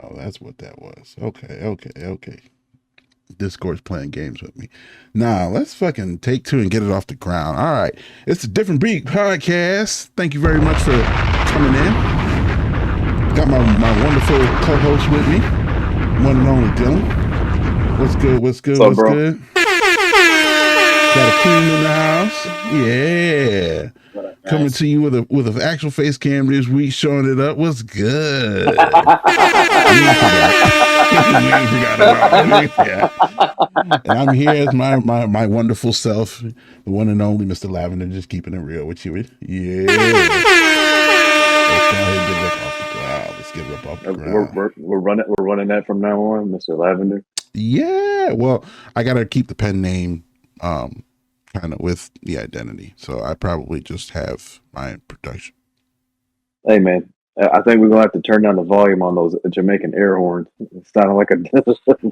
Oh, that's what that was. Okay. Discord's playing games with me. Nah, let's fucking take two and get it off the ground. All right. It's a Different Breed podcast. Thank you very much for coming in. Got my wonderful co-host with me, one and only Dylan. What's good? What's up, bro? Good? Got Akeem in the house. Yeah. Coming to you with an actual face cam this week, showing it up. What's good? We forgot about it. Yeah. And I'm here as my wonderful self, the one and only Mr. Lavender, just keeping it real with you. Yeah. Let's get it up off the ground. We're running that from now on, Mr. Lavender. Yeah. Well, I gotta keep the pen name kind of with the identity. So I probably just have my production. Hey man, I think we're gonna have to turn down the volume on those Jamaican air horns. It's sounding like a.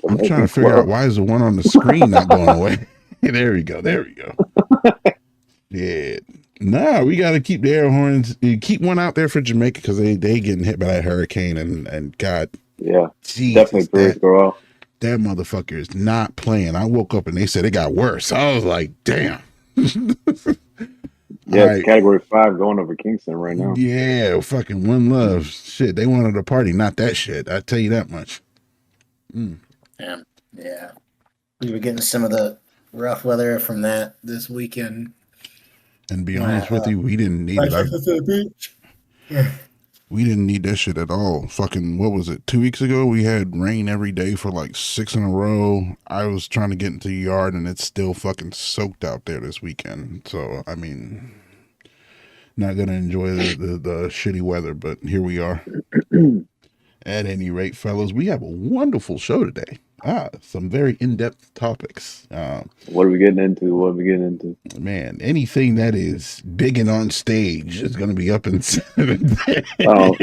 I'm trying to figure out why is the one on the screen not going away. There we go. Yeah. Nah, we got to keep the air horns. Keep one out there for Jamaica because they getting hit by that hurricane and God. Yeah. Jesus, definitely prayers go out. That motherfucker is not playing. I woke up and they said it got worse. I was like, damn. Yeah, right. Category 5 going over Kingston right now. Yeah, fucking One Love. Shit, they wanted a party, not that shit. I tell you that much. Yeah. We were getting some of the rough weather from that this weekend. And be honest with you, we didn't need it. We didn't need that shit at all. Fucking, what was it? 2 weeks ago, we had rain every day for like 6 in a row. I was trying to get into the yard and it's still fucking soaked out there this weekend. So, I mean, not going to enjoy the shitty weather, but here we are. At any rate, fellas, we have a wonderful show today. Some very in-depth topics. What are we getting into? Man, anything that is big and on stage is going to be up in 7. Oh,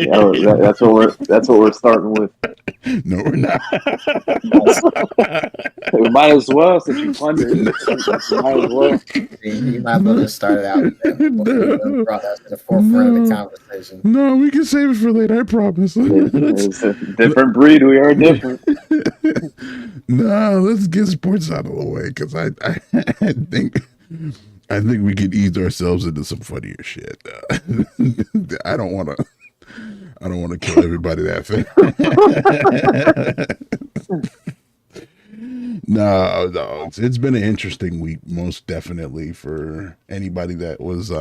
that's what we're starting with. No, we're not. We might as well, since you funded it. Might as well. You might as well just start it out. You brought that to the forefront of the conversation. No, we can save it for later. I promise. It's a different breed. We are different. No, let's get sports out of the way because I think we could ease ourselves into some funnier shit. I don't want to kill everybody that fast. No, it's been an interesting week, most definitely, for anybody that was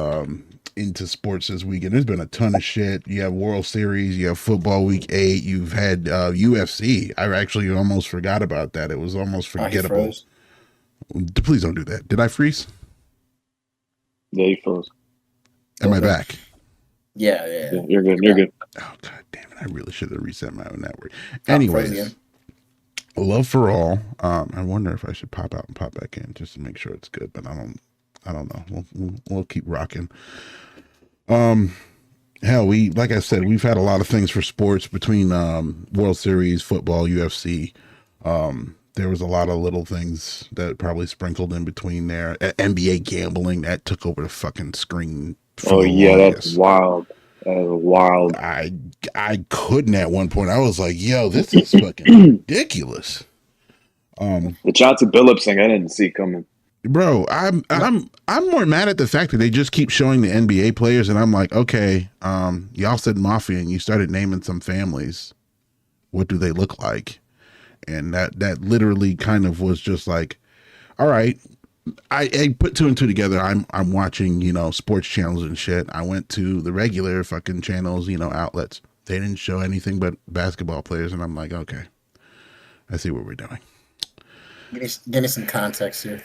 into sports this weekend. There's been a ton of shit. You have World Series, you have football week 8, you've had UFC. I actually almost forgot about that. It was almost forgettable. Please don't do that. Did I freeze? Yeah, you froze. Am I back? Yeah. You're good. Oh, god damn it. I really should have reset my own network. Anyways, love for all. I wonder if I should pop out and pop back in just to make sure it's good, but I don't know. We'll keep rocking. Hell, like I said, we've had a lot of things for sports between World Series, football, UFC. There was a lot of little things that probably sprinkled in between there. NBA gambling that took over the fucking screen. Oh yeah, that's wild. That was wild. I couldn't at one point. I was like, "Yo, this is fucking ridiculous." The Johnson Billups thing, I didn't see coming. Bro, I'm more mad at the fact that they just keep showing the NBA players, and I'm like, okay, y'all said mafia, and you started naming some families. What do they look like? And that literally kind of was just like, all right. I put 2 and 2 together. I'm watching, sports channels and shit. I went to the regular fucking channels, outlets. They didn't show anything but basketball players, and I'm like, okay, I see what we're doing. Give me some context here.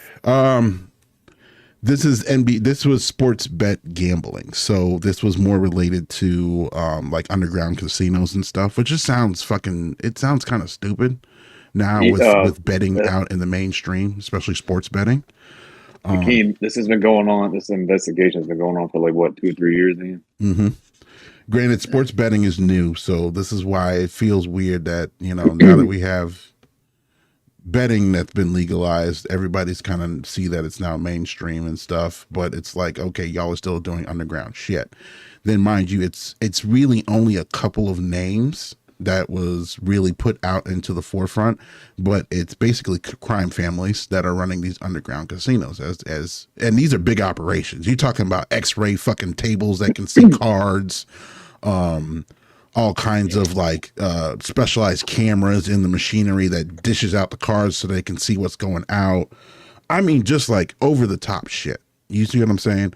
This was sports bet gambling, so this was more related to like underground casinos and stuff, which just sounds kind of stupid now with betting out in the mainstream, especially sports betting. Akeem, this has been going on. This investigation has been going on for like what, 2 or 3 years now. Mm-hmm. Granted, sports betting is new, so this is why it feels weird that now that we have betting that's been legalized, everybody's kind of see that it's now mainstream and stuff, but it's like, okay, y'all are still doing underground shit. Then mind you, it's really only a couple of names that was really put out into the forefront, but it's basically crime families that are running these underground casinos and these are big operations. You're talking about x-ray fucking tables that can see cards, all kinds of like specialized cameras in the machinery that dishes out the cards so they can see what's going out. I mean, just like over the top shit. You see what I'm saying?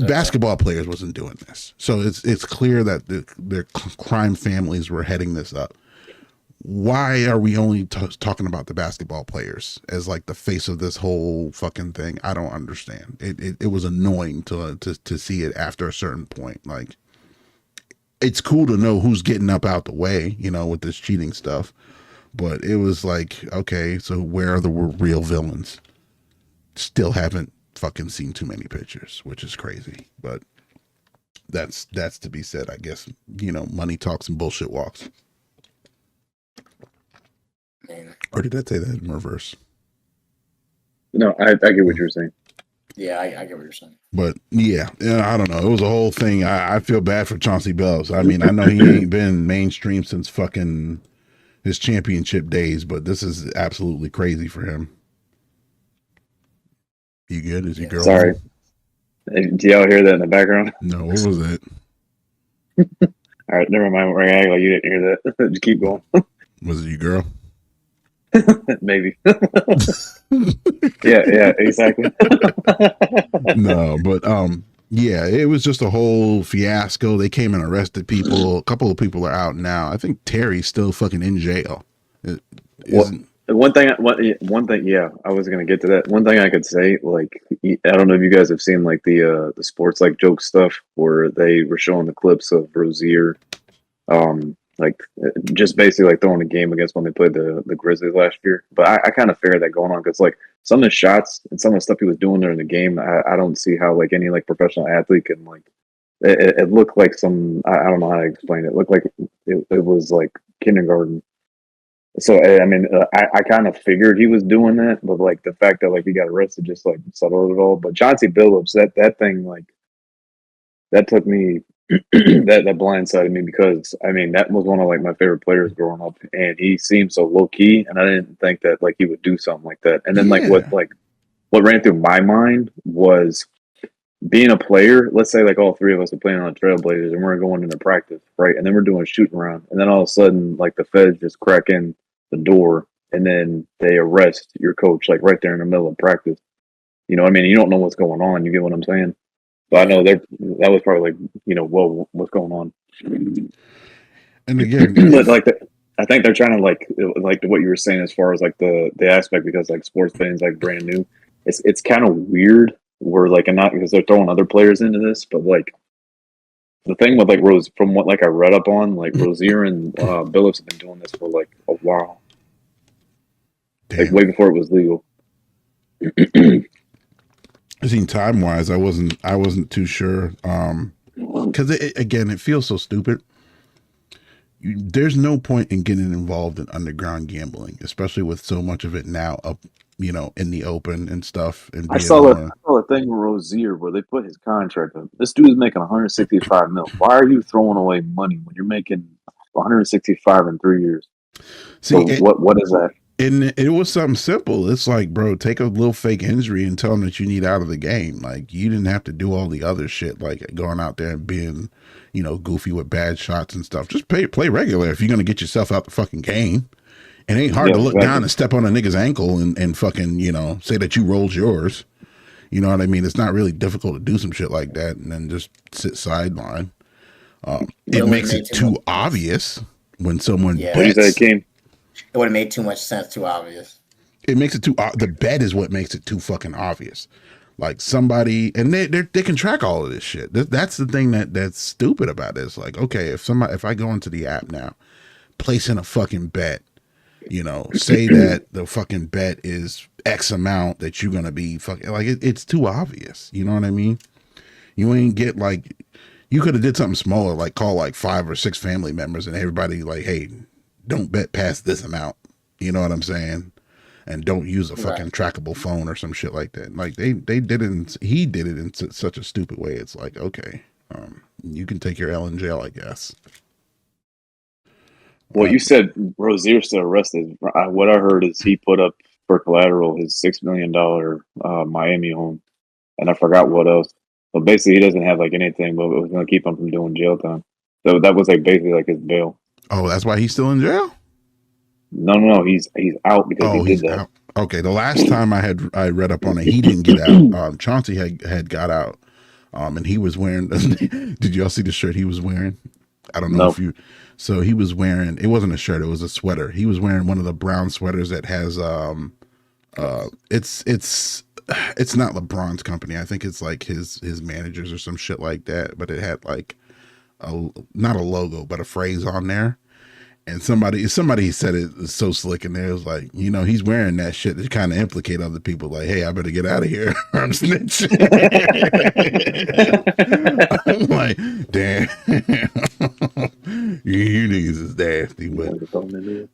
Basketball players wasn't doing this, so it's clear that their crime families were heading this up. Why are we only talking about the basketball players as like the face of this whole fucking thing? I don't understand. It was annoying to see it after a certain point. Like, it's cool to know who's getting up out the way, you know, with this cheating stuff, but it was like, okay, so where are the real villains? Still haven't fucking seen too many pictures, which is crazy, but that's to be said, I guess. You know, money talks and bullshit walks. Or did I say that in reverse? No, I get what you're saying. Yeah, I get what you're saying. But yeah, I don't know. It was a whole thing. I feel bad for Chauncey Billups. I mean, I know he ain't been mainstream since fucking his championship days, but this is absolutely crazy for him. You good? Is your girl? Sorry. Do y'all hear that in the background? No, what was that? All right, never mind. We're gonna act like you didn't hear that. Just keep going. Was it your girl? Maybe. yeah, exactly. No, but yeah, it was just a whole fiasco. They came and arrested people. A couple of people are out now. I think Terry's still fucking in jail. One thing, yeah, I was gonna get to that. One thing I could say, like, I don't know if you guys have seen like the sports like joke stuff where they were showing the clips of Rozier, like just basically like throwing a game against when they played the Grizzlies last year. But I kind of figured that going on because like some of the shots and some of the stuff he was doing during the game, I don't see how like any like professional athlete can like. It looked like some I don't know how to explain it. It looked like it was like kindergarten. So I mean, I kind of figured he was doing that, but like the fact that like he got arrested just like settled it all. But Chauncey Billups, that thing like that took me that blindsided me because I mean that was one of like my favorite players growing up, and he seemed so low key, and I didn't think that like he would do something like that. And then what ran through my mind was being a player. Let's say like all three of us are playing on the Trailblazers, and we're going into practice, right? And then we're doing shooting around, and then all of a sudden like the feds just crack in the door, and then they arrest your coach like right there in the middle of practice. You know, I mean, you don't know what's going on. You get what I'm saying? But I know that was probably like, you know, whoa, what's going on? And again, but like, I think they're trying to like what you were saying as far as like the aspect because like sports betting is like brand new. It's kind of weird. Where like and not because they're throwing other players into this, but like the thing with like Rose, from what like I read up on, like Rozier and Billups have been doing this for like a while. Damn. Like way before it was legal. I seen time wise, I wasn't too sure. Because again, it feels so stupid. There's no point in getting involved in underground gambling, especially with so much of it now up, you know, in the open and stuff. And I saw a thing with Rozier where they put his contract up. This dude is making 165 mil. Why are you throwing away money when you're making 165 in 3 years? See, so what is that? And it was something simple. It's like, bro, take a little fake injury and tell them that you need out of the game. Like, you didn't have to do all the other shit, like going out there and being, you know, goofy with bad shots and stuff. Just play regular if you're going to get yourself out the fucking game. It ain't hard to look down and step on a nigga's ankle and fucking, you know, say that you rolled yours. You know what I mean? It's not really difficult to do some shit like that and then just sit sideline. It makes it too obvious when someone bets. What do you say, Akeem? It would have made too much sense, too obvious. It makes it too the bet is what makes it too fucking obvious. Like somebody, and they can track all of this shit. That's the thing that's stupid about this. Like, okay, if I go into the app now, place in a fucking bet, you know, say that the fucking bet is X amount that you're gonna be fucking like it's too obvious. You know what I mean? You ain't get like you could have did something smaller, like call like 5 or 6 family members and everybody like, hey, don't bet past this amount. You know what I'm saying? And don't use a fucking trackable phone or some shit like that. Like they did it. He did it in such a stupid way. It's like, okay, you can take your L in jail, I guess. Well, you said Rozier's still arrested. What I heard is he put up for collateral his $6 million Miami home, and I forgot what else. But basically, he doesn't have like anything, but it was going to keep him from doing jail time. So that was like basically like his bail. Oh, that's why he's still in jail? No, he's out because he did that. Out. Okay, the last time I read up on it, he didn't get out. Chauncey had got out, and he was wearing. Did y'all see the shirt he was wearing? I don't know if you. So he was wearing. It wasn't a shirt. It was a sweater. He was wearing one of the brown sweaters that has. It's not LeBron's company. I think it's like his managers or some shit like that. But it had like not a logo, but a phrase on there. And somebody said it so slick in there. It was like, he's wearing that shit to kind of implicate other people. Like, hey, I better get out of here. I'm snitching. I'm like, damn, you niggas is nasty. But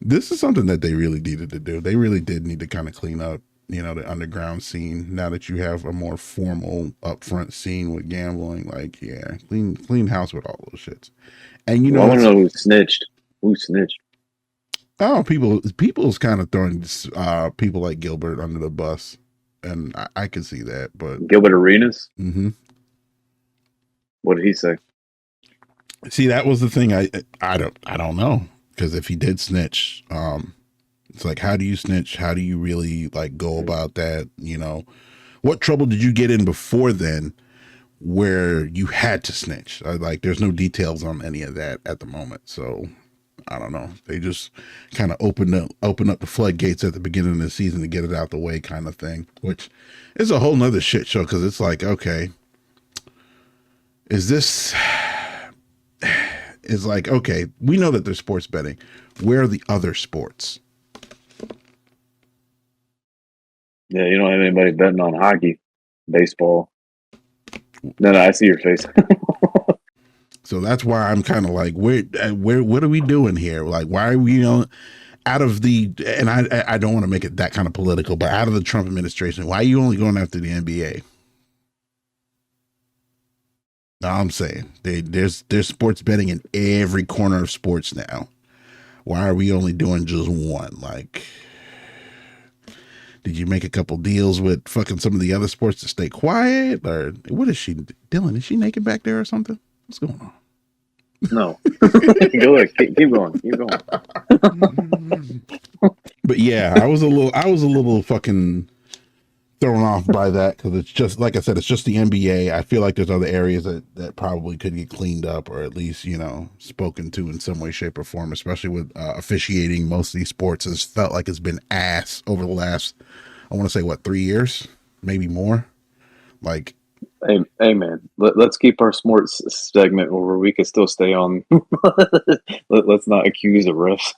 this is something that they really needed to do. They really did need to kind of clean up, the underground scene. Now that you have a more formal upfront scene with gambling, like, yeah, clean house with all those shits. And I want to know who snitched. Who snitched? Oh, people's kind of throwing people like Gilbert under the bus, and I can see that. But Gilbert Arenas. Mm-hmm. What did he say? See, that was the thing. I don't know, because if he did snitch, it's like, how do you snitch? How do you really like go about that? What trouble did you get in before then, where you had to snitch? Like, there's no details on any of that at the moment, so. I don't know. They just kind of open up the floodgates at the beginning of the season to get it out the way, kind of thing, which is a whole nother shit show. Cause it's like, okay, it's like, okay, we know that there's sports betting. Where are the other sports? Yeah. You don't have anybody betting on hockey, baseball. No, I see your face. So that's why I'm kind of like, what are we doing here? Like, why are we out of the, and I don't want to make it that kind of political, but out of the Trump administration, why are you only going after the NBA? No, I'm saying there's sports betting in every corner of sports now. Why are we only doing just one? Like, did you make a couple deals with fucking some of the other sports to stay quiet? Or what is she, Dylan? Is she naked back there or something? What's going on? No. Go ahead. Keep going. But yeah, I was a little fucking thrown off by that, because it's just, like I said, it's just the NBA. I feel like there's other areas that probably could get cleaned up, or at least, spoken to in some way, shape, or form, especially with officiating most of these sports. It's felt like it's been ass over the last, I want to say, 3 years, maybe more. Like, hey man, let's keep our sports segment where we can still stay on. Let's not accuse the refs.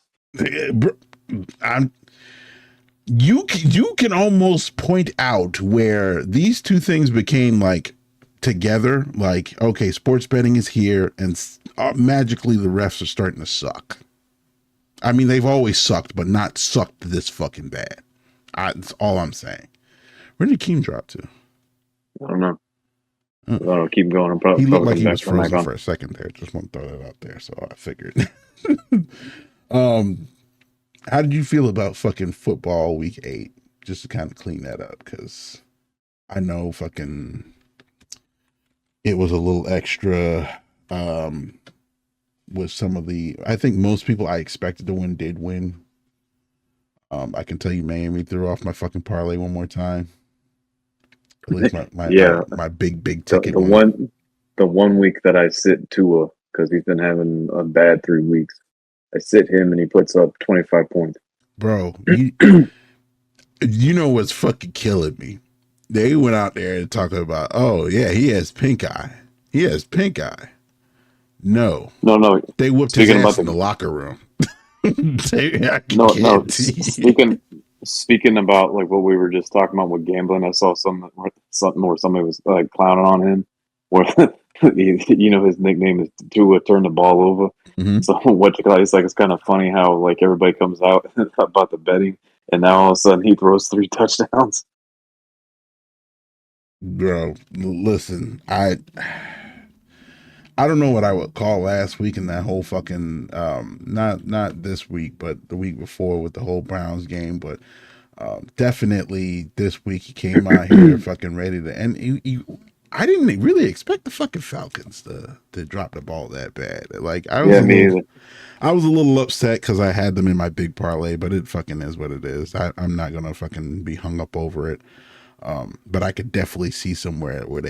You can almost point out where these two things became like together. Like, okay, sports betting is here, and magically the refs are starting to suck. I mean, they've always sucked, but not sucked this fucking bad. That's all I'm saying. Where did Akeem drop to? I don't know. I don't keep going. He looked like he was frozen for a second there. Just want to throw that out there, so I figured. How did you feel about fucking football week 8? Just to kind of clean that up, because I know fucking it was a little extra with some of the. I think most people I expected to win did win. I can tell you, Miami threw off my fucking parlay one more time. At least my big ticket one. The 1 week that I sit Tua, because he's been having a bad 3 weeks. I sit him and he puts up 25 points. Bro, you know what's fucking killing me? They went out there and talked about, oh yeah, he has pink eye. He has pink eye. No. They whooped his ass in the locker room. Speaking about like what we were just talking about with gambling, I saw something where somebody was like clowning on him, where his nickname is Tua turn the ball over. Mm-hmm. So it's kind of funny how like everybody comes out about the betting, and now all of a sudden he throws 3 touchdowns. Bro, listen, I don't know what I would call last week in that whole fucking not this week, but the week before with the whole Browns game, but definitely this week he came out here fucking ready to, and I didn't really expect the fucking Falcons to drop the ball that bad. Like I was a little upset because I had them in my big parlay, but it fucking is what it is. I'm not gonna fucking be hung up over it. But I could definitely see somewhere where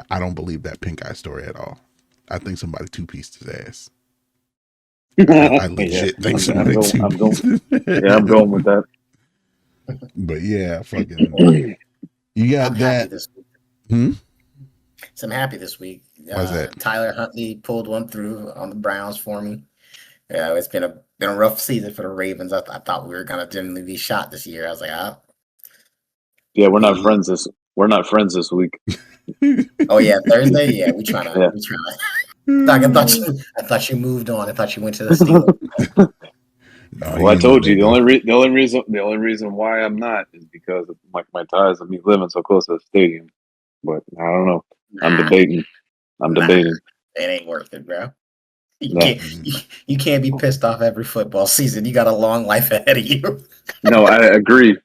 I don't believe that pink eye story at all. I think somebody two-pieced his ass. I legit think somebody two-pieced his ass. Yeah, I'm going with that. But yeah, fucking, you got I'm that. Happy this week. So I'm happy this week. Why's that? Tyler Huntley pulled one through on the Browns for me. Yeah, it's been a rough season for the Ravens. I thought we were gonna genuinely be shot this year. I was like, yeah, we're not friends this week. Oh yeah, Thursday. Yeah, we trying to. I thought you moved on. I thought you went to the Steelers. No, well, I told you the only reason why I'm not is because of my ties of me living so close to the stadium. But I don't know. I'm debating. It ain't worth it, bro. You can't be pissed off every football season. You got a long life ahead of you. No, I agree.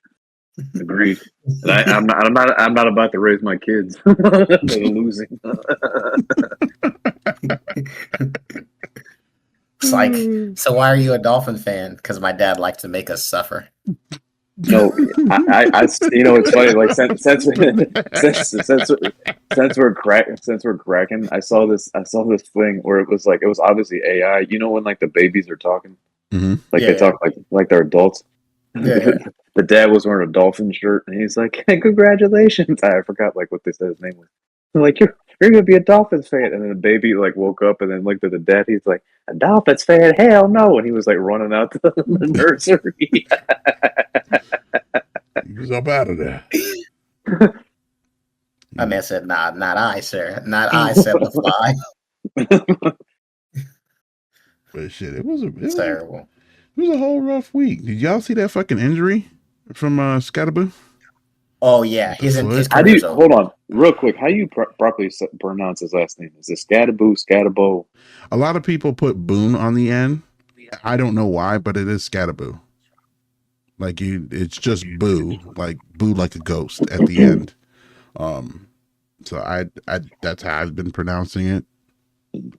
Agreed. And I'm not about to raise my kids. They're losing. It's like, so why are you a Dolphin fan? Because my dad likes to make us suffer. No, I you know, it's funny. Like since we're cracking, I saw this thing where it was obviously AI. You know when like the babies are talking, they talk like they're adults. Yeah. The dad was wearing a Dolphin shirt, and he's like, "Hey, congratulations!" I forgot like what they said his name was. Like you're gonna be a Dolphins fan, and then the baby like woke up and then looked at the dad. He's like, "A Dolphins fan? Hell no!" And he was like running out to the nursery. He was up out of there. My man said, "Nah, not I, sir. Not I." 7-5. But shit, it was terrible. It was a whole rough week. Did y'all see that fucking injury from Scadaboo? Oh yeah, his hold on real quick? How do you properly pronounce his last name? Is it Scadaboo? A lot of people put Boone on the end. I don't know why, but it is Scadaboo. Like it's just boo, like a ghost at the end. So I that's how I've been pronouncing it.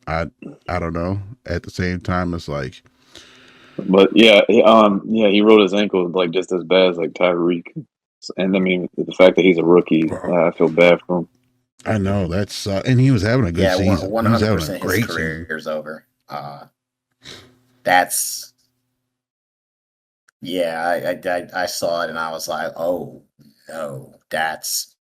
I don't know. At the same time, it's like. But yeah, he rolled his ankle like just as bad as like Tyreek, and I mean the fact that he's a rookie, I feel bad for him. I know that's and he was having a good season. 100% his career is over. That's I saw it and I was like, oh no, that's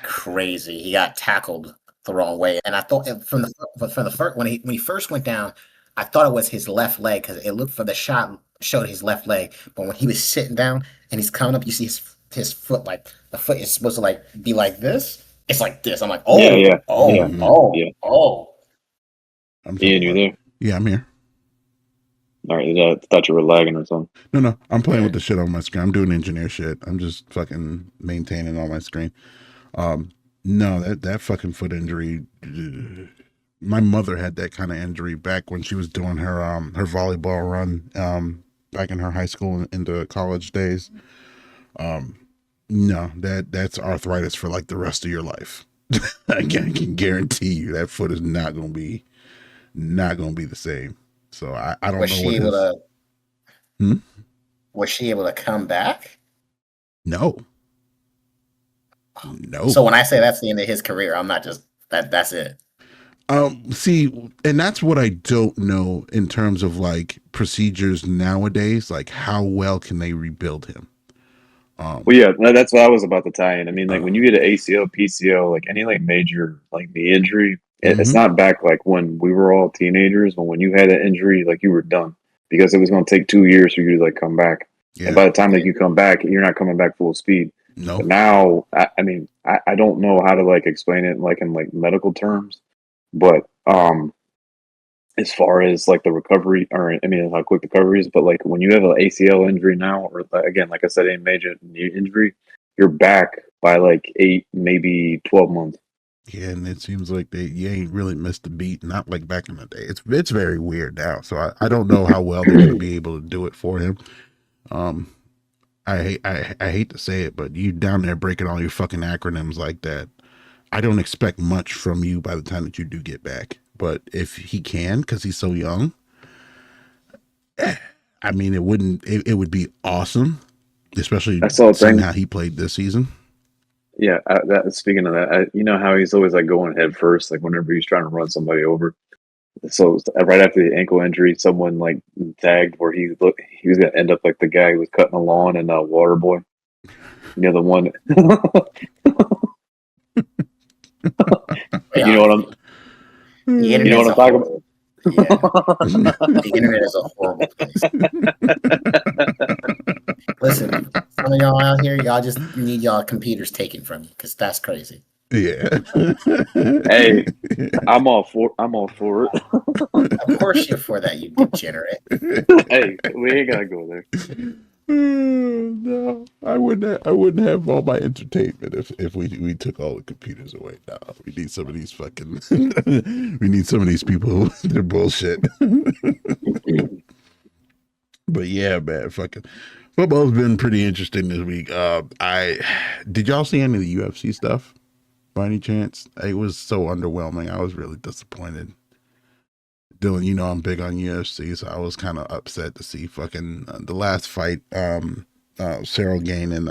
crazy. He got tackled the wrong way, and I thought from the first when he first went down, I thought it was his left leg because it looked for the shot showed his left leg, but when he was sitting down and he's coming up, you see his foot, like the foot is supposed to like be like this. It's like this. I'm like, oh, yeah. Ian, you there? Yeah, I'm here. All right, I thought you were lagging or something. No, I'm playing with the shit on my screen. I'm doing engineer shit. I'm just fucking maintaining on my screen. No, that fucking foot injury. My mother had that kind of injury back when she was doing her volleyball run back in her high school into college days. No, that's arthritis for like the rest of your life. I can guarantee you that foot is not gonna be the same. So I don't know what Was she able to come back? No. So when I say that's the end of his career, I'm not just that's it. See, and that's what I don't know in terms of like procedures nowadays. Like, how well can they rebuild him? Well, yeah, that's what I was about to tie in. I mean, like when you get an ACL, PCL, like any like major like knee injury, it's not back like when we were all teenagers. But when you had an injury, like you were done because it was going to take 2 years for you to like come back. Yeah. And by the time that you come back, you're not coming back full speed. No. But now, I mean, I don't know how to like explain it like in like medical terms, but as far as like the recovery, or I mean, how quick the recovery is. But like when you have an ACL injury now, or again, like I said, a major knee injury, you're back by like 8, maybe 12 months. Yeah, and it seems like you ain't really missed a beat, not like back in the day. It's very weird now, so I don't know how well they're gonna be able to do it for him. I hate to say it, but you down there breaking all your fucking acronyms like that. I don't expect much from you by the time that you do get back. But if he can, because he's so young, I mean, it would be awesome, especially seeing how he played this season. Yeah, speaking of that, you know how he's always like going head first, like whenever he's trying to run somebody over. So right after the ankle injury, someone like tagged where he was gonna end up like the guy who was cutting the lawn in Waterboy. You know, the one. You know what I'm. You know what I'm talking about. Yeah. The internet is a horrible place. Listen, some of y'all out here, y'all just need y'all computers taken from you because that's crazy. Yeah. Hey, I'm all for it. Of course you're for that, you degenerate. Hey, we ain't gotta go there. No, I wouldn't have all my entertainment if we took all the computers away. No, we need some of these fucking we need some of these people. They're bullshit. But yeah, man, fucking football's been pretty interesting this week. Did y'all see any of the UFC stuff by any chance? It was so underwhelming. I was really disappointed. Dylan, you know I'm big on UFC, so I was kind of upset to see fucking the last fight, Cyril Gane and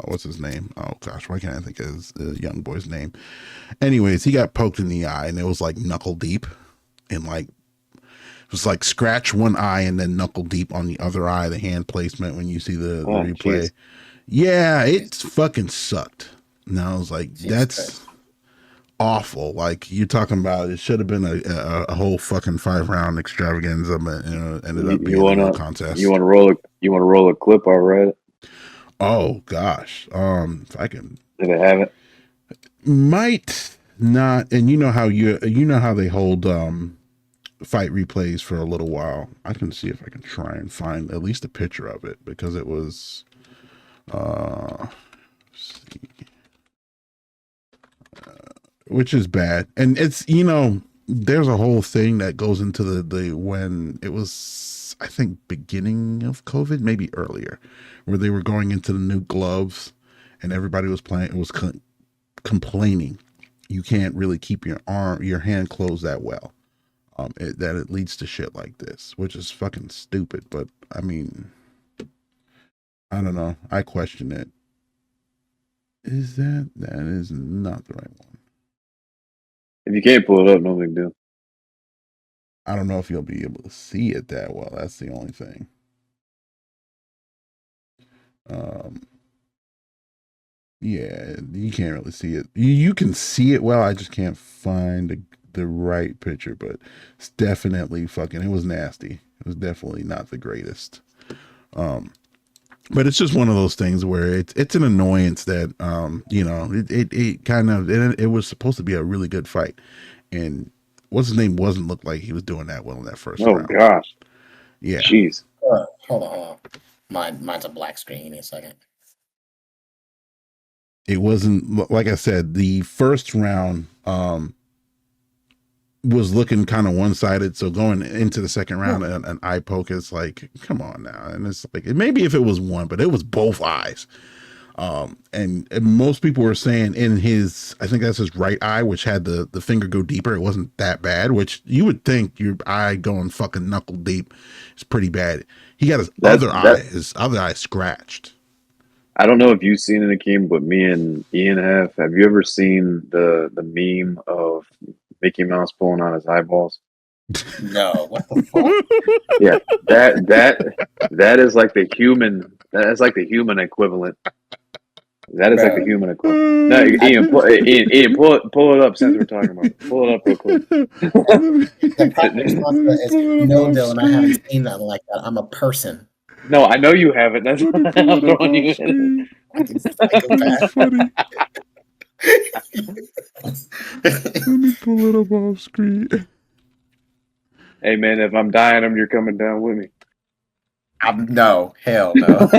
what's his name? Oh gosh, why can't I think of his young boy's name? Anyways, he got poked in the eye, and it was like knuckle deep, and like it was like scratch one eye and then knuckle deep on the other eye. The hand placement when you see the replay, geez. Yeah, it fucking sucked. And I was like, that's awful. Like you're talking about, it should have been a whole fucking 5-round extravaganza, but ended up being a no contest. You want to roll a clip? All right. Oh gosh, if I can. Did it have it? Might not. And you know how they hold fight replays for a little while. I can see if I can try and find at least a picture of it because it was. Which is bad, and it's there's a whole thing that goes into the when it was, I think, beginning of COVID, maybe earlier, where they were going into the new gloves, and everybody was complaining you can't really keep your hand closed that well. That it leads to shit like this, which is fucking stupid. But I mean, I don't know. I question it. That is not the right one. If you can't pull it up, no big deal. I don't know if you'll be able to see it that well. That's the only thing. Yeah, you can't really see it. You can see it well. I just can't find the right picture, but it's definitely fucking, it was nasty. It was definitely not the greatest. But it's just one of those things where it's an annoyance that it kind of it was supposed to be a really good fight, and what's his name wasn't look like he was doing that well in that first round. Oh gosh, yeah. Jeez. Hold on. Mine's a black screen. Give me a second. It wasn't, like I said, the first round was looking kind of one-sided, so going into the second round, an eye poke is like, come on now. And it's like, maybe if it was one, but it was both eyes. And most people were saying in his, I think that's his right eye, which had the finger go deeper, it wasn't that bad, which you would think your eye going fucking knuckle deep is pretty bad. He got his other eye scratched. I don't know if you've seen it, Akeem, but me and Ian have. Have you ever seen the meme of Mickey Mouse pulling out his eyeballs? No, what the fuck? Yeah, that is like the human. That is like the human equivalent. That is like the human equivalent. No, Ian, pull it up since we're talking about it. Pull it up real quick. The proper response is, no, Dylan, I haven't seen nothing like that. I'm a person. No, I know you haven't. That's why I'm throwing you in. That's funny. Let me pull it up off screen. Hey man, if I'm dying, you're coming down with me. No, hell no.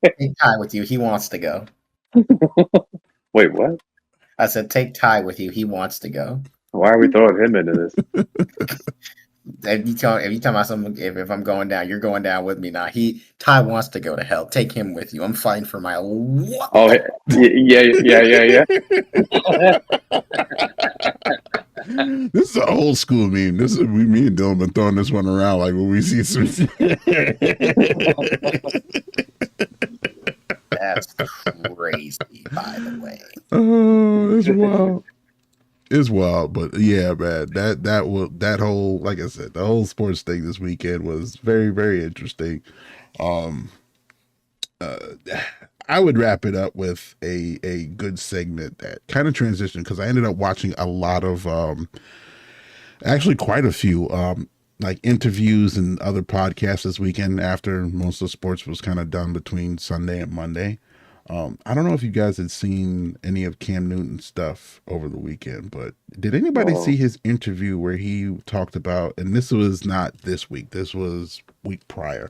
Take Ty with you. He wants to go. Wait, what? I said, take Ty with you. He wants to go. Why are we throwing him into this? If you tell me something, if I'm going down, you're going down with me now. Ty wants to go to hell. Take him with you. I'm fighting for my. What? Oh yeah. This is an old school meme. Me and Dylan been throwing this one around like when we see some. That's crazy, by the way. Oh, it's wild. It's wild, but yeah, man, that whole, like I said, the whole sports thing this weekend was very, very interesting. I would wrap it up with a good segment that kind of transitioned, because I ended up watching a lot of, actually quite a few, like interviews and other podcasts this weekend after most of the sports was kind of done between Sunday and Monday. I don't know if you guys had seen any of Cam Newton's stuff over the weekend, but did anybody see his interview where he talked about, and this was not this week, this was week prior,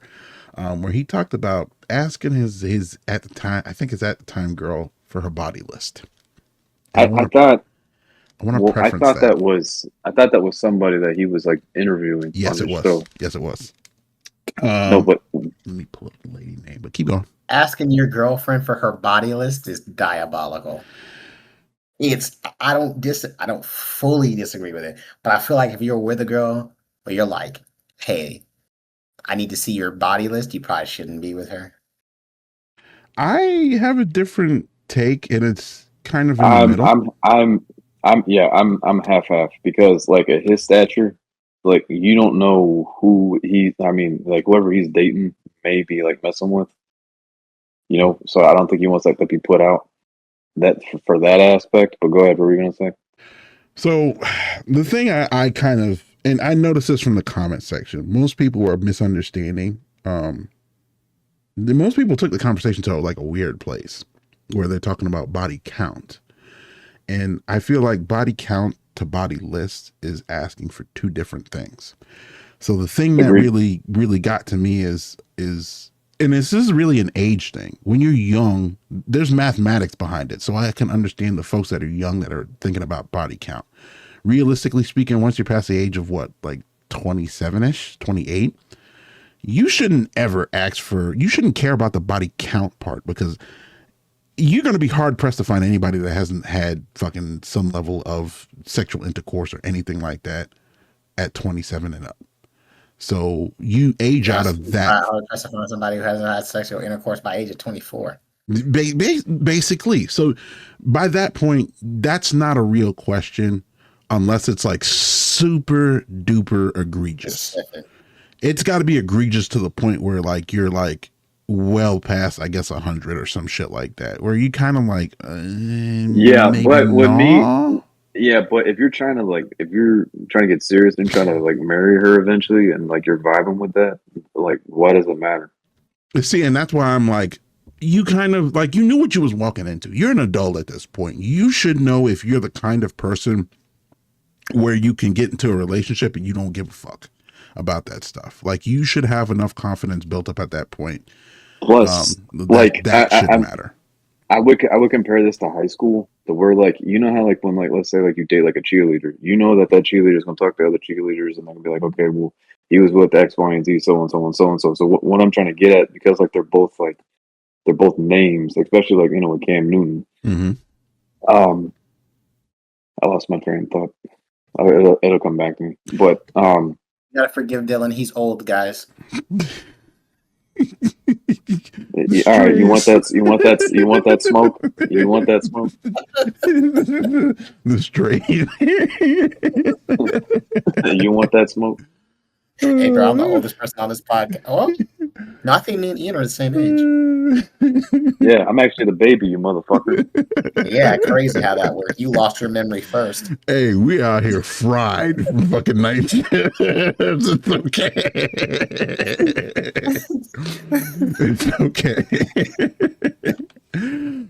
where he talked about asking his at the time girl for her body list. I thought that was somebody that he was like interviewing. Yes, it was. Show. Yes, it was. No, but let me pull up the lady name, but keep going. Asking your girlfriend for her body list is diabolical. I don't fully disagree with it, but I feel like if you're with a girl, but you're like, hey, I need to see your body list, you probably shouldn't be with her. I have a different take, and it's kind of in the middle. I'm half, because like at his stature, like you don't know like whoever he's dating may be like messing with, so I don't think he wants like to be put out that for that aspect. But go ahead, what were you gonna say? So the thing I kind of, and I noticed this from the comment section, most people were misunderstanding. Most people took the conversation to like a weird place where they're talking about body count. And I feel like body count to body list is asking for two different things. So the thing that really, really got to me is, and this is really an age thing. When you're young, there's mathematics behind it. So I can understand the folks that are young that are thinking about body count. Realistically speaking, once you're past the age of like 27-ish, 28, you shouldn't ever you shouldn't care about the body count part, because you're going to be hard pressed to find anybody that hasn't had fucking some level of sexual intercourse or anything like that at 27 and up. So you age out of that. Hard pressed to find somebody who hasn't had sexual intercourse by age of 24. Basically. So by that point, that's not a real question unless it's like super duper egregious. It's got to be egregious to the point where like you're like well past, I guess, 100 or some shit like that, where you kind of like, but if you're trying to get serious and trying to like marry her eventually, and like you're vibing with that, like what does it matter? See, and that's why I'm like, you kind of like, you knew what you was walking into. You're an adult at this point. You should know if you're the kind of person where you can get into a relationship and you don't give a fuck about that stuff. Like you should have enough confidence built up at that point. Plus, that shouldn't matter. I would compare this to high school, to where like, you know how like when like, let's say like you date like a cheerleader, that cheerleader is going to talk to other cheerleaders and they're going to be like, okay, well, he was with X, Y, and Z, so and so and so and so. So what I'm trying to get at, because like they're both names, especially like, with Cam Newton. Mm-hmm. I lost my train of thought. It'll come back to me. But you gotta forgive Dylan. He's old, guys. All right, you want that smoke? You want that smoke? The straight. You want that smoke? Hey, bro, I'm the oldest person on this podcast. Oh, no, I think me and Ian are the same age. Yeah, I'm actually the baby, you motherfucker. Yeah, crazy how that worked. You lost your memory first. Hey, we out here fried from fucking night shift. It's okay. It's okay.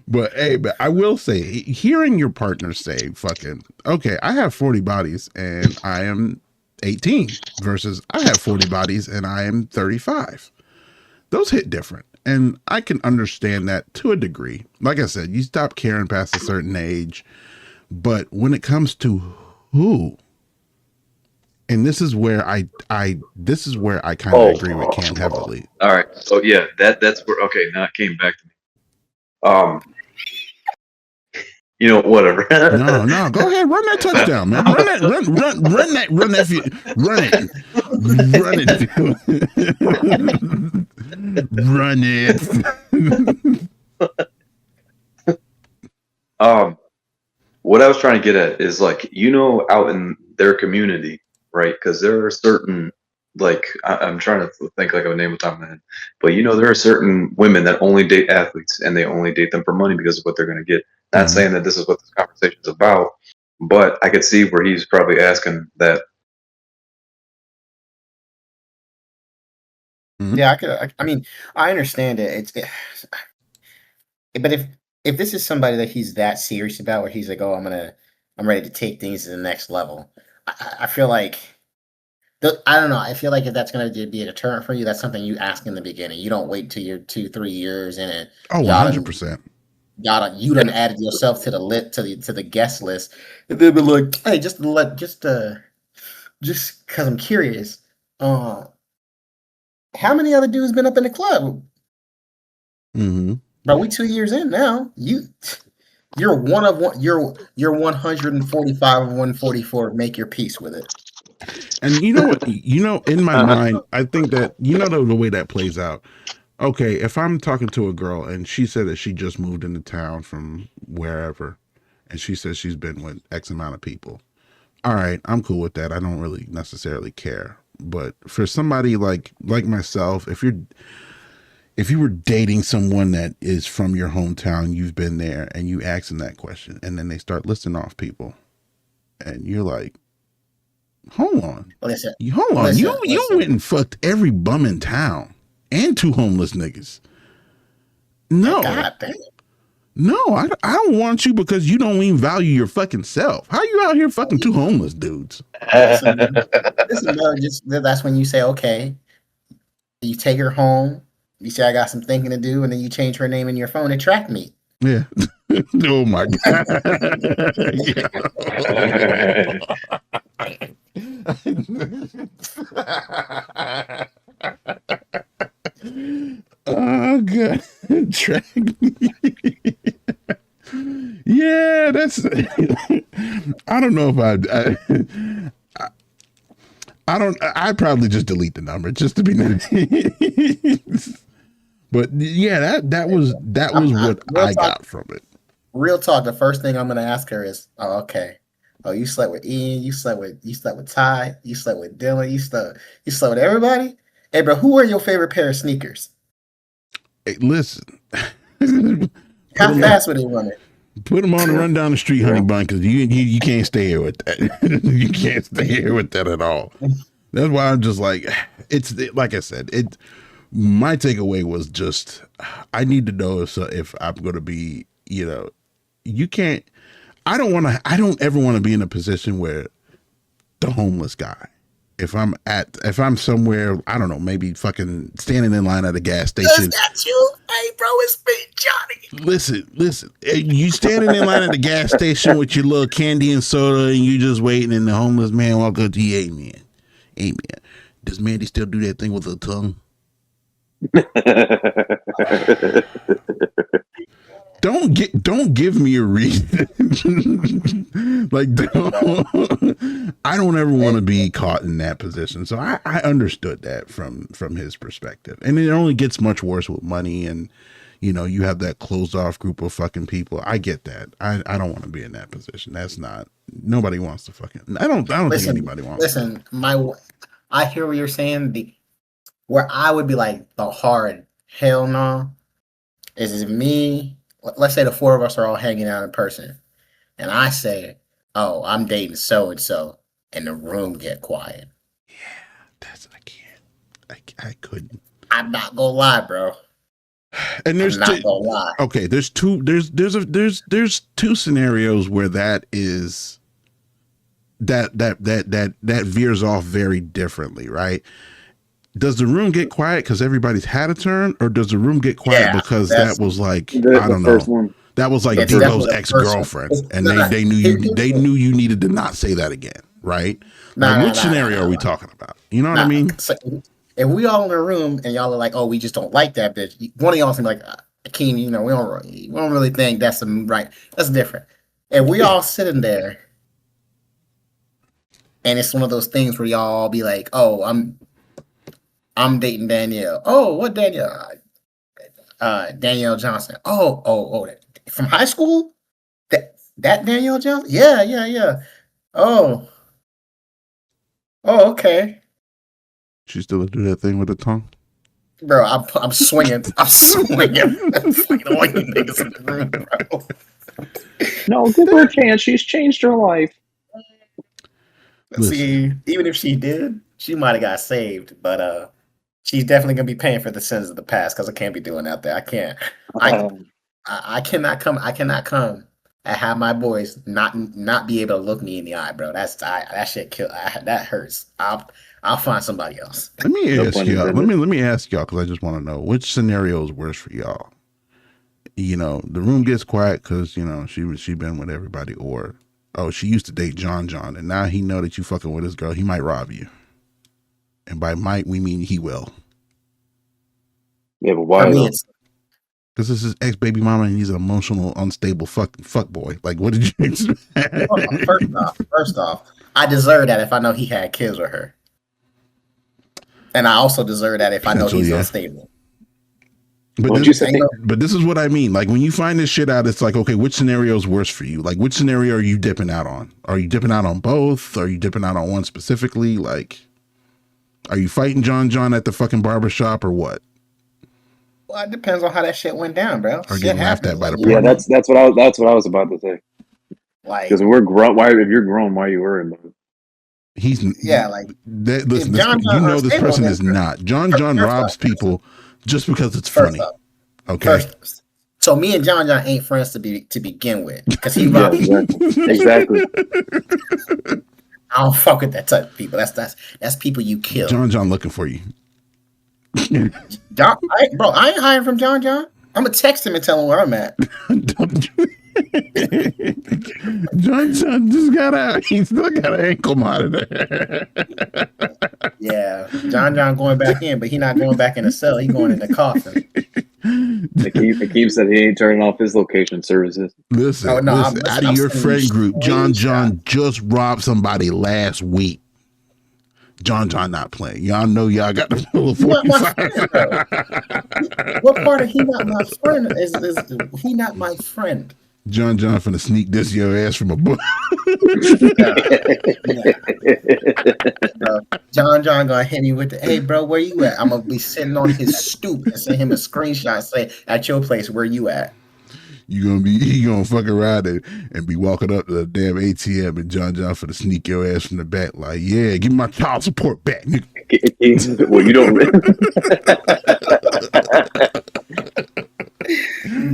But I will say, hearing your partner say, fucking, okay, I have 40 bodies and I am 18 versus I have 40 bodies and I am 35. Those hit different. And I can understand that to a degree. Like I said, you stop caring past a certain age. But when it comes to who, and this is where I kind of agree with Cam heavily. All right. So yeah, that's where now it came back to me. Whatever. No, go ahead, run that touchdown, man. Run it. Run it. What I was trying to get at is out in their community, right? Because there are certain I'm trying to think of a name of top of my head, but there are certain women that only date athletes and they only date them for money because of what they're going to get. Not saying that this is what this conversation is about, but I could see where he's probably asking that. Yeah, I mean, I understand it. But if this is somebody that he's that serious about, where he's like, "Oh, I'm ready to take things to the next level," I feel like, I don't know. I feel like if that's going to be a deterrent for you, that's something you ask in the beginning. You don't wait till you're 2-3 years in it. Oh, 100%. You done added yourself to the guest list, and they'll be like, "Hey, just because I'm curious, how many other dudes been up in the club?" Mm-hmm. But we 2 years in now. You're one of one. You're 145 of 144. Make your peace with it. And you know what? In my mind, I think that the way that plays out. Okay, if I'm talking to a girl and she said that she just moved into town from wherever, and she says she's been with X amount of people, all right, I'm cool with that. I don't really necessarily care. But for somebody like myself, if you were dating someone that is from your hometown, you've been there, and you ask them that question, and then they start listing off people, and you're like, hold on, you went and fucked every bum in town and 2 homeless niggas. No, no, I don't want you because you don't even value your fucking self. How you out here fucking 2 homeless dudes? Listen, bro, that's when you say, okay, you take her home. You say, I got some thinking to do, and then you change her name in your phone to track me. Yeah. Oh my god. Oh god. Track me. Yeah, that's. I don't know if I'd probably just delete the number just to be nice. But yeah, that was what I got from it. Real talk. The first thing I'm gonna ask her is, "Oh, okay. Oh, you slept with Ian. You slept with Ty. You slept with Dylan. You slept with everybody. Hey, bro, who are your favorite pair of sneakers? Hey, listen. How fast would they run it? Put them on and run down the street, honey bun, because you can't stay here with that. You can't stay here with that at all. That's why I'm just like, it's like I said, my takeaway was just, I need to know if I'm going to be, you can't, I don't ever want to be in a position where the homeless guy, if I'm somewhere, I don't know, maybe fucking standing in line at a gas station. Is that you? Hey, bro, it's me, Johnny. Listen. You standing in line at the gas station with your little candy and soda, and you just waiting, and the homeless man walk up to you, hey man, does Mandy still do that thing with her tongue? Don't give me a reason. Like, I don't ever want to be caught in that position. So I understood that from his perspective. And it only gets much worse with money, and you have that closed off group of fucking people. I get that. I don't want to be in that position. That's not, nobody wants to fucking, I don't think anybody wants. Listen, I hear what you're saying. Where I would be like, the hard hell no is me. Let's say the 4 of us are all hanging out in person, and I say, "Oh, I'm dating so and so," and the room get quiet. Yeah, I can't. I couldn't. I'm not gonna lie, bro. And there's not gonna lie. Okay, there's 2 scenarios where that is that veers off very differently, right? Does the room get quiet because everybody's had a turn, or does the room get quiet because that was like I don't first know, one. that was like It's Davo's definitely the first one. ex-girlfriend, and they knew you needed to not say that again, right? Like which scenario are we talking about? You know what I mean? So if we all in a room and y'all are like, oh, we just don't like that bitch, one of y'all's gonna be like, Akeem, we don't really think that's the right. That's different. If we all sitting there, and it's one of those things where y'all be like, oh, I'm dating Danielle. Oh, what Danielle? Danielle Johnson. Oh, from high school? That Danielle Johnson? Yeah. Oh, okay. She still do that thing with the tongue, bro. I'm swinging. I'm swinging. I'm swinging all you niggas in the room, bro. No, give her a chance. She's changed her life. See, even if she did, she might have got saved, but she's definitely gonna be paying for the sins of the past because I can't be doing that there. I can't. I cannot come. I cannot come and have my boys not be able to look me in the eye, bro. That shit kill. That hurts. I'll find somebody else. Let me ask y'all. Let me ask y'all because I just want to know which scenario is worse for y'all. You know, the room gets quiet because she been with everybody, or she used to date John, and now he know that you fucking with his girl. He might rob you, and by might we mean he will. Yeah, but why? Because this is ex baby mama, and he's an emotional, unstable fuck boy. Like, what did you expect? First off, I deserve that if I know he had kids with her, and I also deserve that if I know he's unstable. But this is what I mean. Like when you find this shit out, it's like, okay, which scenario is worse for you? Like, which scenario are you dipping out on? Are you dipping out on both? Are you dipping out on one specifically? Like, are you fighting John at the fucking barbershop or what? Well, it depends on how that shit went down, bro. Or getting laughed at by the yeah, that's what I was about to say. Like, because we're grown. Why, if you're grown, why are you worrying about it? Listen, this person is not. John robs people just because it's funny. Okay. So me and John ain't friends to begin with because he robbed exactly. I don't fuck with that type of people. That's people you kill. John looking for you. John, I ain't hiding from John. I'm gonna text him and tell him where I'm at. John just got out. He still got an ankle monitor. Yeah, John going back in, but he not going back in the cell. He going in the coffin. Akeem said he ain't turning off his location services. Listen, out of your friend group, John just robbed somebody last week. John not playing. Y'all know y'all got the full 45. What part of he not my friend is he not my friend? John finna sneak this your ass from a book. John gonna hit me with the, hey bro, where you at? I'm gonna be sitting on his stoop and send him a screenshot say, at your place, where you at? He gonna fuck around and be walking up to the damn ATM and John finna sneak your ass from the back like, yeah, give me my child support back, nigga. Well, you don't.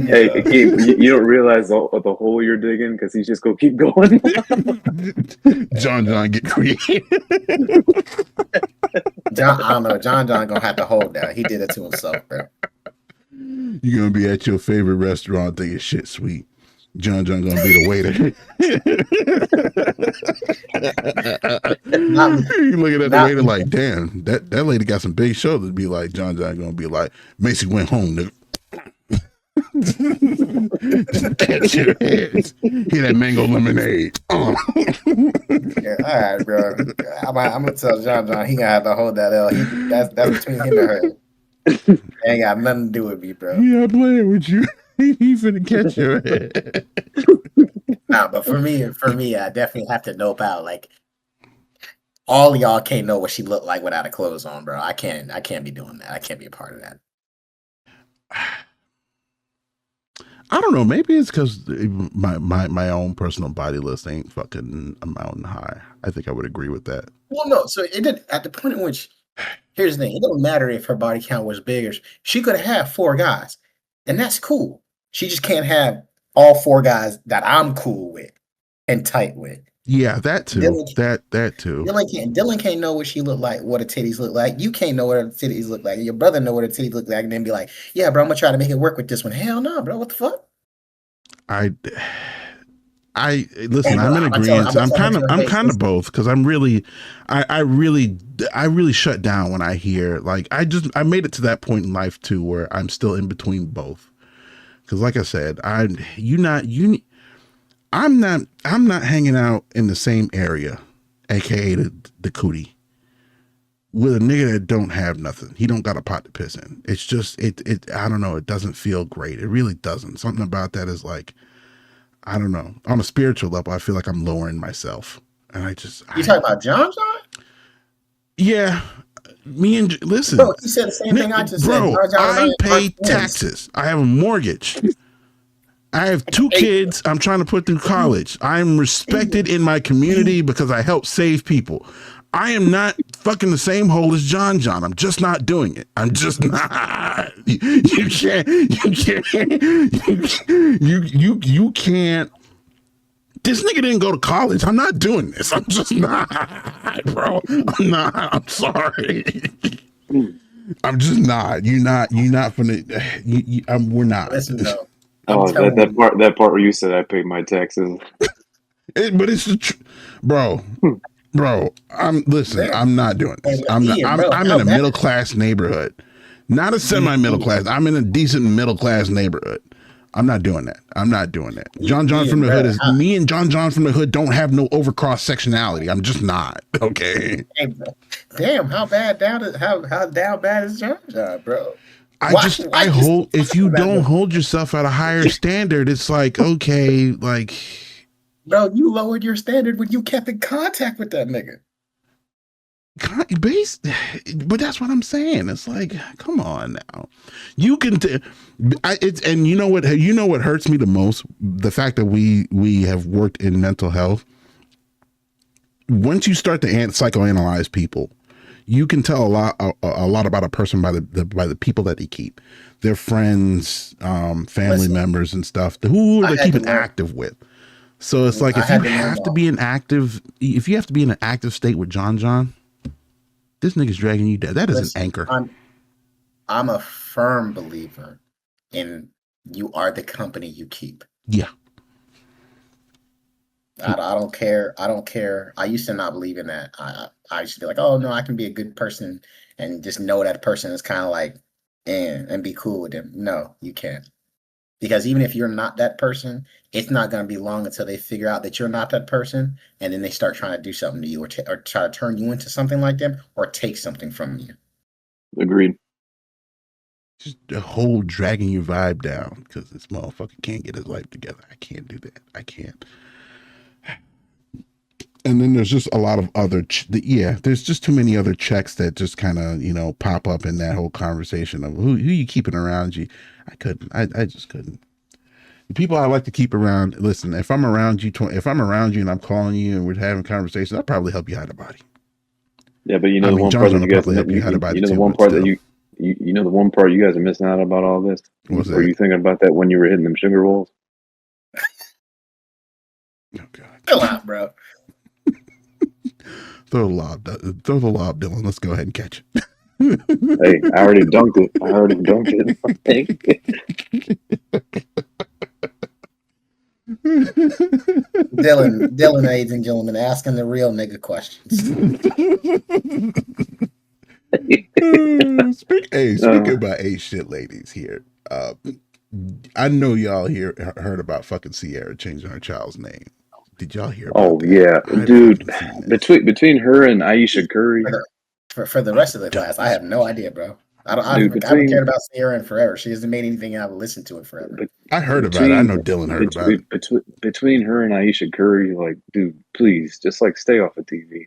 Hey, Akeem, you don't realize the hole you're digging because he's just gonna keep going. John get creative. I don't know. John gonna have to hold that. He did it to himself, bro. You're gonna be at your favorite restaurant thinking shit sweet. John gonna be the waiter. You looking at the waiter like, damn, that lady got some big shoulders. Be like, John gonna be like, Macy went home, nigga. Just catch your heads. Hear that mango lemonade. Yeah, all right, bro. I'm gonna tell John he gonna have to hold that L. That's between him and her. Ain't got nothing to do with me, bro. Yeah, I'm playing with you. He finna catch your head. Nah, but for me, I definitely have to nope out. Like, all of y'all can't know what she looked like without her clothes on, bro. I can't be doing that. I can't be a part of that. I don't know. Maybe it's because my own personal body list ain't fucking a mountain high. I think I would agree with that. Well, no. So it did at the point in which, here's the thing: it don't matter if her body count was bigger. She could have had 4 guys, and that's cool. She just can't have all 4 guys that I'm cool with and tight with. Yeah, that too. That too. Dylan can't know what she look like, what her titties look like. You can't know what her titties look like. Your brother know what her titties look like, and then be like, "Yeah, bro, I'm gonna try to make it work with this one." Hell no, bro. What the fuck? I listen. I'm in agreement. I'm kind of both because I'm really, I really shut down when I hear like I made it to that point in life too where I'm still in between both. Because like I said, I'm not hanging out in the same area, aka the cootie, with a nigga that don't have nothing. He don't got a pot to piss in. It's just it. I don't know. It doesn't feel great. It really doesn't. Something about that is like, I don't know. On a spiritual level, I feel like I'm lowering myself, and you talking about John? Yeah, me and listen. Bro, he said the same thing I just said. Bro, I pay taxes. I have a mortgage. I have 2 kids I'm trying to put through college. I'm respected in my community because I help save people. I am not fucking the same hole as John. I'm just not doing it. I'm just not. You can't. You can't. This nigga didn't go to college. I'm not doing this. I'm just not, bro. I'm not. I'm sorry. I'm just not. You're not gonna. We're not. Listen, though. That part where you said I paid my taxes. But it's the bro. I'm not doing this. I'm in a middle class neighborhood, not a semi middle class. I'm in a decent middle class neighborhood. I'm not doing that. John from the hood is me, and John from the hood don't have no overcross sectionality. I'm just not. Okay. Hey, bro. Damn, how down bad is John, bro? If you don't hold yourself at a higher standard, it's like, okay, like, bro, you lowered your standard when you kept in contact with that nigga. But that's what I'm saying. It's like, come on now. You can, and you know what hurts me the most? The fact that we have worked in mental health. Once you start to psychoanalyze people, you can tell a lot about a person by the people that they keep, their friends, family members and stuff. Who are they keeping active with? So it's like if you have to be in an active state with John, this nigga's dragging you down. That is an anchor. I'm a firm believer in you are the company you keep. Yeah. I don't care. I used to not believe in that. I used to be like, oh no, I can be a good person and just know that person is kind of like, and be cool with them. No, you can't. Because even if you're not that person, it's not going to be long until they figure out that you're not that person, and then they start trying to do something to you, or try to turn you into something like them, or take something from you. Agreed. Just the whole dragging your vibe down because this motherfucker can't get his life together. I can't do that. I can't. And then there's just a lot of other, there's just too many other checks that just kind of, pop up in that whole conversation of who you keeping around you. I just couldn't. The people I like to keep around, listen, if I'm around you and I'm calling you and we're having conversations, I'll probably help you hide a body. Yeah, but the one part that you guys, the one part that the one part you guys are missing out about all this. What's that? Were you thinking about that when you were hitting them sugar rolls? Oh God! Chill out, bro. Throw the lob, Dylan. Let's go ahead and catch it. Hey, I already dunked it. Dylan, ladies and gentlemen, asking the real nigga questions. Speaking about shit ladies here. I know y'all heard about fucking Sierra changing her child's name. Did y'all hear about that? Yeah, dude. Between her and Aisha Curry. For the rest of the class, I have no idea, bro. I haven't cared about Sierra in forever. She hasn't made anything I've listened to it forever. I heard about it. I know Dylan heard about it. Between her and Aisha Curry, like, dude, please, just like stay off of TV.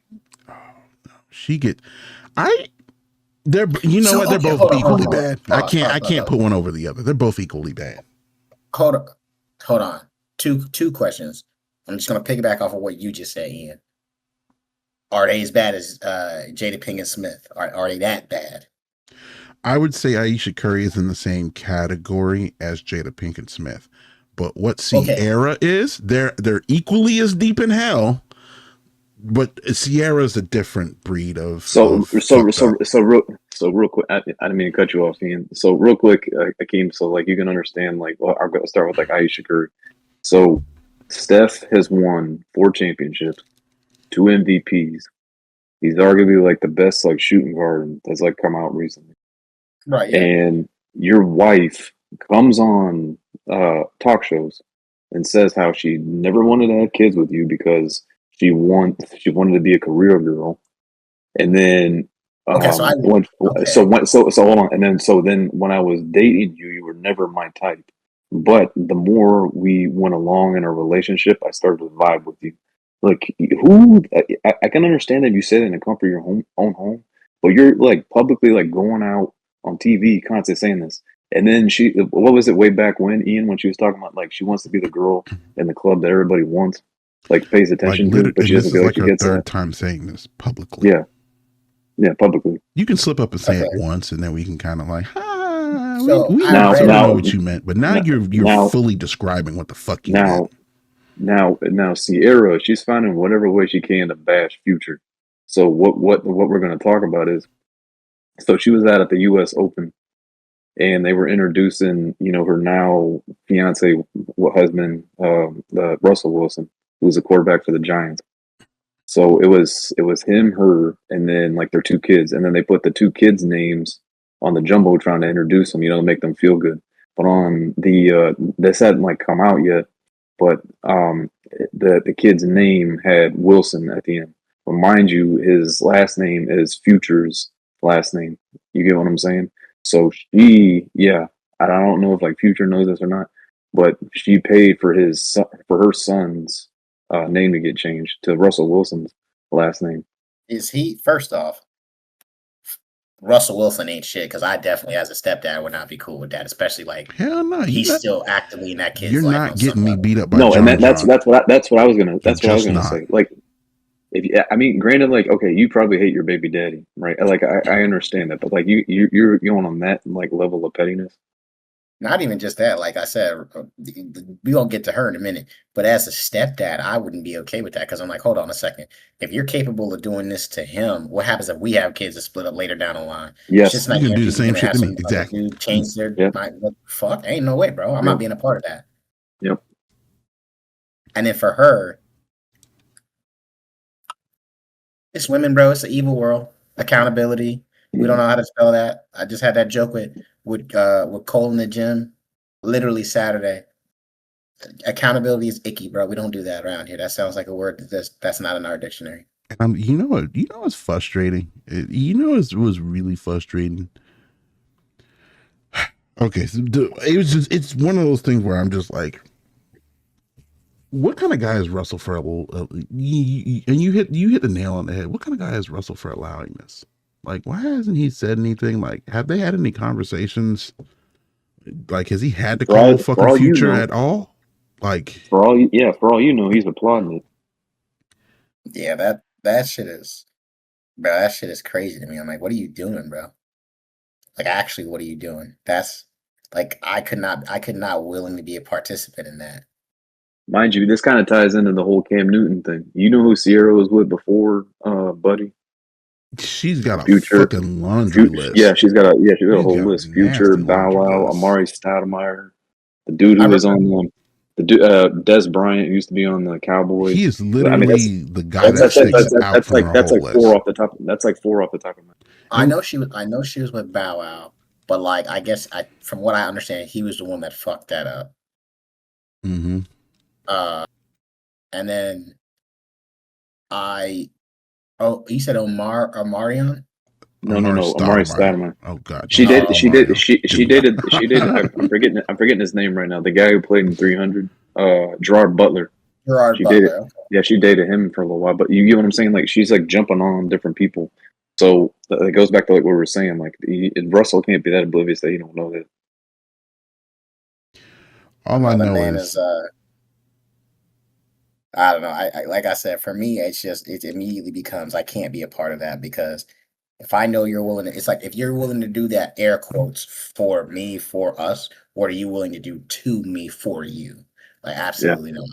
Oh, no. They're both equally bad. I can't put one over the other. They're both equally bad. Hold on. Two questions. I'm just gonna piggyback off of what you just said, Ian. Are they as bad as Jada Pinkett Smith? Are they that bad? I would say Aisha Curry is in the same category as Jada Pinkett Smith. But what Sierra is, they're equally as deep in hell, But Sierra's a different breed of So fucked up. real quick. I didn't mean to cut you off, Ian. So real quick, Akeem. So like you can understand. Like, well, I'll start with like Aisha Curry. So Steph has won 4 championships, 2 MVPs. He's arguably like the best like shooting guard that's like come out recently. Right. Yeah. And your wife comes on talk shows and says how she never wanted to have kids with you because she wanted to be a career girl. And then Okay. So so hold on. And then when I was dating you, you were never my type. But the more we went along in our relationship, I started to vibe with you. Like I can understand that you said it in the comfort of your own home, but you're like publicly like going out on TV constantly saying this. And then what was it way back when, Ian, when she was talking about like she wants to be the girl in the club that everybody wants, like pays Like attention to, but literally, she and this doesn't is feel like like she her gets third that. time saying this publicly. Yeah. Yeah, publicly. You can slip up and say okay. it once, and then we can kind of like, So we I sort of read know what you meant, but now you're now fully describing what the fuck you now meant. now Sierra, she's finding whatever way she can to bash Future. So what we're going to talk about is, so she was out at the U.S. Open, and they were introducing her now fiance husband, Russell Wilson, who's a quarterback for the Giants. So it was him, her, and then like their 2 kids, and then they put the 2 kids' names on the jumbotron to introduce them, to make them feel good. But on the this hadn't like come out yet, but the kid's name had Wilson at the end. But mind you, his last name is Future's last name. You get what I'm saying? So I don't know if like Future knows this or not, but she paid for her son's name to get changed to Russell Wilson's last name. Is he first off? Russell Wilson ain't shit because I definitely, as a stepdad, would not be cool with that, especially like Hell no, he's still actively in that kid's you're life not on some getting me level. beat up by No, and John. that's what I was gonna not. say. Like, I mean, granted, like, okay, you probably hate your baby daddy, right? Like, I understand that, but like, you're going on that like level of pettiness. Not even just that. Like I said, we gonna get to her in a minute. But as a stepdad, I wouldn't be okay with that because I'm like, hold on a second. If you're capable of doing this to him, what happens if we have kids that split up later down the line? It's just Yes, not You can do the guaranteed you're same gonna shit have to me. some other Exactly. dude change their yeah, mind. What the fuck? Ain't no way, bro. I'm not being a part of that. yep. And then for her, it's women, bro. It's an evil world. Accountability. We don't know how to spell that. I just had that joke with Cole in the gym, literally Saturday. Accountability is icky, bro. We don't do that around here. That sounds like a word that's not in our dictionary. You know what? You know what's frustrating? It was really frustrating. Okay, so it's one of those things where I'm just like, what kind of guy is Russell for? And you hit the nail on the head. What kind of guy is Russell for allowing this? Like, why hasn't he said anything? Like, have they had any conversations? Like, has he had to call fucking Future at all? Like, for all you know, he's applauding it. Yeah, that shit is, bro. That shit is crazy to me. I'm like, what are you doing, bro? Like, actually, what are you doing? That's like, I could not willingly be a participant in that. Mind you, this kind of ties into the whole Cam Newton thing. You know who Sierra was with before, Buddy? she's got a Future, fucking laundry list. Yeah, she's got a whole list. Future, nasty Bow laundry Wow, list. Amari Stoudemire, the dude who was on Des Bryant used to be on the Cowboys. He is literally the guy that sticks out from her that's whole like list. 4 off the top. That's like 4 off the top of my head. I know she was with Bow Wow, but like, I guess from what I understand, he was the one that fucked that up. Mm-hmm. And then you said Omarion? No, Amari Stoudemire. Oh God. She dated. I'm forgetting his name right now. The guy who played in 300, Gerard Butler. Gerard Butler. Yeah, she dated him for a little while. But you get what I'm saying? Like, she's like jumping on different people. So it goes back to like what we were saying. Like, Russell can't be that oblivious that he don't know that. All I know is I don't know. I like I said, for me, it immediately becomes I can't be a part of that because if I know you're willing to, it's like if you're willing to do that air quotes for me, for us, what are you willing to do to me for you? Like absolutely no.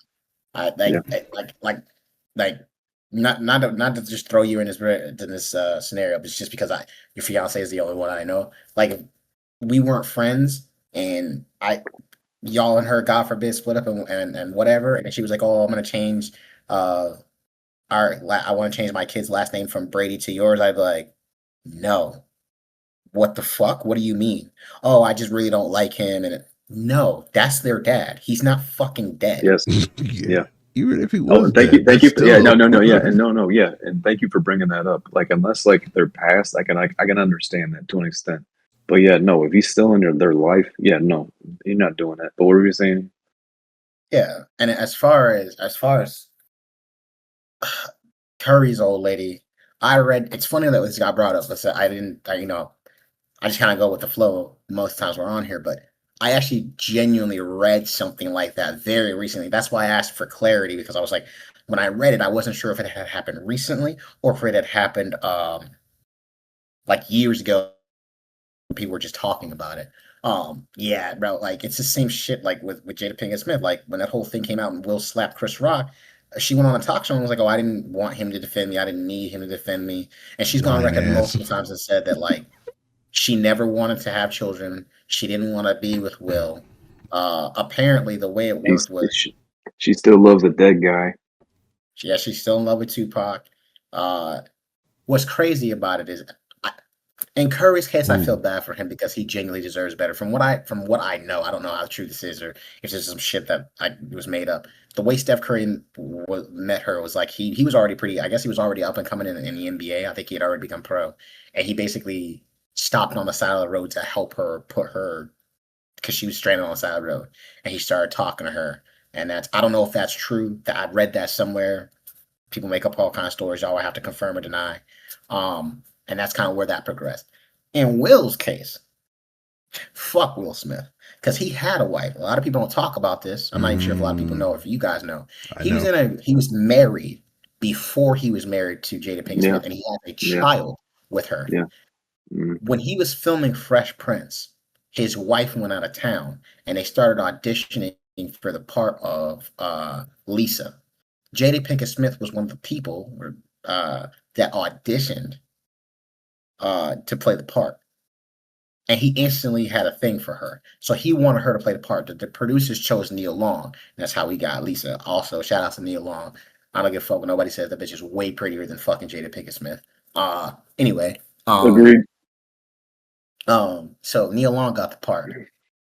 Like not to just throw you in this scenario, but it's just because your fiance is the only one I know. Like, if we weren't friends, and y'all and her, God forbid, split up and whatever, and she was like, "Oh, I'm gonna change, uh, I want to change my kid's last name from Brady to yours." I'd be like, "No, what the fuck? What do you mean? Oh, I just really don't like him." And no, that's their dad. He's not fucking dead. Yes. Yeah. Even if he Oh, was and thank you, dead, thank that's you for, yeah, still. yeah, and yeah, and thank you for bringing that up. Like, unless like they're past, I can understand that to an extent, but yeah, no, if he's still in their life, yeah, no, you're not doing that. But what were you saying? Yeah, and as far as Curry's old lady, I read. It's funny that this got brought up. But I didn't. I just kind of go with the flow most times we're on here, but I actually genuinely read something like that very recently. That's why I asked for clarity, because I was like, when I read it, I wasn't sure if it had happened recently or if it had happened like years ago. People were just talking about it. Yeah, bro, like it's the same shit like with Jada Pinkett Smith. Like when that whole thing came out and Will slapped Chris Rock, she went on a talk show and was like, "Oh, I didn't want him to defend me. I didn't need him to defend me." And she's gone on Lying record ass. multiple times and said that like she never wanted to have children. She didn't want to be with Will. Apparently, the way it She's worked was, she still loves a dead guy. yeah, she's still in love with Tupac. Uh, what's crazy about it is, in Curry's case, I feel Ooh. bad for him because he genuinely deserves better. From what I know, I don't know how true this is or if this is some shit that was made up. The way Steph Curry met her was like he was already pretty. I guess he was already up and coming in the NBA. I think he had already become pro, and he basically stopped on the side of the road to help her put her, because she was stranded on the side of the road, and he started talking to her. And that's, I don't know if that's true. That I read that somewhere. People make up all kind of stories. Y'all will have to confirm or deny. And that's kind of where that progressed. In Will's case, fuck Will Smith, because he had a wife. A lot of people don't talk about this. I'm not even sure if a lot of people know, or if you guys know. I know. He was married before he was married to Jada Pinkett Yeah, Smith, and he had a yeah, child with her. yeah. Mm. When he was filming Fresh Prince, his wife went out of town, and they started auditioning for the part of Lisa. Jada Pinkett Smith was one of the people that auditioned to play the part, and he instantly had a thing for her. So he wanted her to play the part. The producers chose Neil Long, and that's how we got Lisa. Also, shout out to Neil Long. I don't give a fuck when nobody says that bitch is way prettier than fucking Jada Pinkett Smith. Anyway, Agreed. so Neil Long got the part,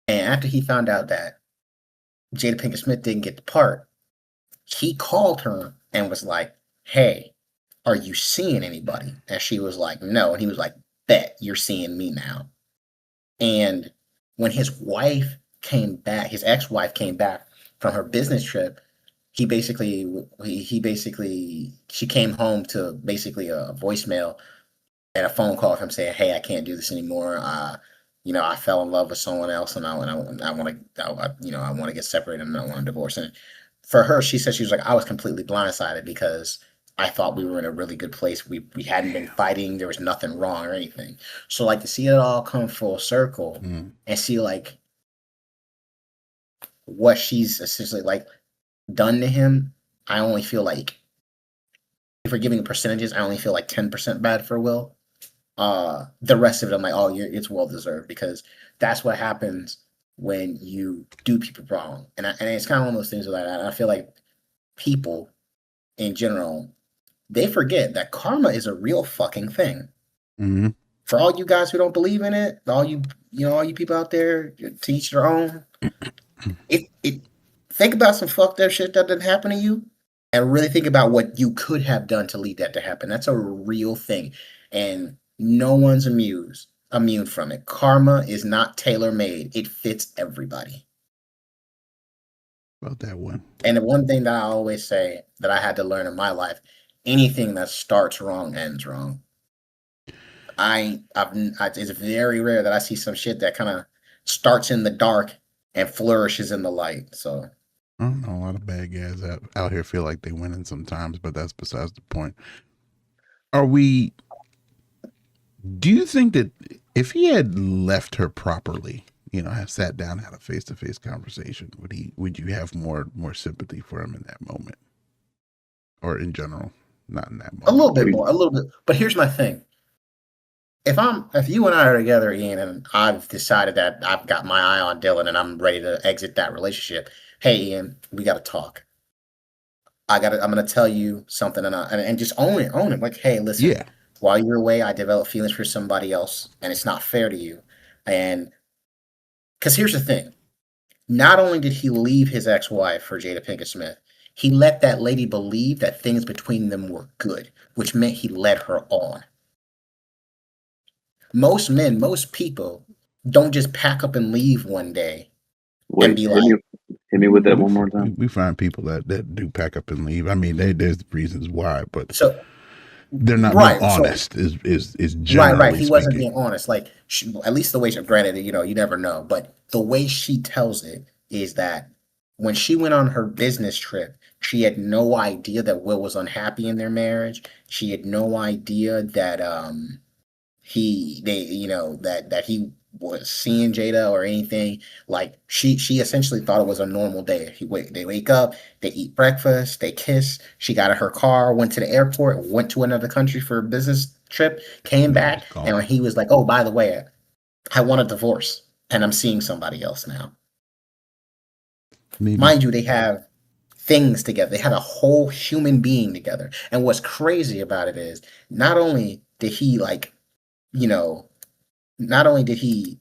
and after he found out that Jada Pinkett Smith didn't get the part, he called her and was like, "Hey, are you seeing anybody?" And she was like, "No." And he was like, "Bet you're seeing me now." And when his wife came back, his ex-wife came back from her business trip, he basically she came home to basically a voicemail and a phone call from saying, "Hey, I can't do this anymore. I fell in love with someone else, and I want to, I want to get separated, and I want to divorce." And for her, she said she was like, "I was completely blindsided because I thought we were in a really good place. We hadn't been fighting. There was nothing wrong or anything." So like to see it all come full circle and see like what she's essentially like done to him, I only feel like, if we're giving percentages, I only feel like 10% bad for Will. The rest of it, I'm like, oh, it's well deserved, because that's what happens when you do people wrong, and it's kind of one of those things that I feel like people in general, they forget that karma is a real fucking thing. Mm-hmm. For all you guys who don't believe in it, all you people out there, to each their own. It think about some fucked up shit that didn't happen to you, and really think about what you could have done to lead that to happen. That's a real thing, and no one's immune from it. Karma is not tailor made; it fits everybody. About that one. And the one thing that I always say that I had to learn in my life: anything that starts wrong ends wrong. It's very rare that I see some shit that kind of starts in the dark and flourishes in the light. So I don't know. A lot of bad guys out here feel like they winning sometimes, but that's besides the point. Do you think that if he had left her properly, have sat down, had a face-to-face conversation, would you have more sympathy for him in that moment, or in general? Not in that moment. A little bit more, a little bit. But here's my thing. If you and I are together, Ian, and I've decided that I've got my eye on Dylan and I'm ready to exit that relationship, hey Ian, we got to talk. I'm gonna tell you something, and just own it. Like, hey, listen, Yeah. while you're away, I develop feelings for somebody else, and it's not fair to you. And because here's the thing, not only did he leave his ex-wife for Jada Pinkett Smith, he let that lady believe that things between them were good, which meant he led her on. Most men, most people don't just pack up and leave one day. Wait, and be like, hit me with that one more time. We find people that do pack up and leave. I mean, there's reasons why, but so they're not right, being honest. So, is generally right. He speaking. wasn't being honest. Like, at least the way she, granted, you never know, but the way she tells it is that when she went on her business trip, she had no idea that Will was unhappy in their marriage. She had no idea that that he was seeing Jada or anything. Like, she essentially thought it was a normal day. They wake up, they eat breakfast, they kiss. She got in her car, went to the airport, went to another country for a business trip, came back, and he was like, "Oh, by the way, I want a divorce, and I'm seeing somebody else now." Maybe. Mind you, they have things together. They have a whole human being together. And what's crazy about it is, not only did he not only did he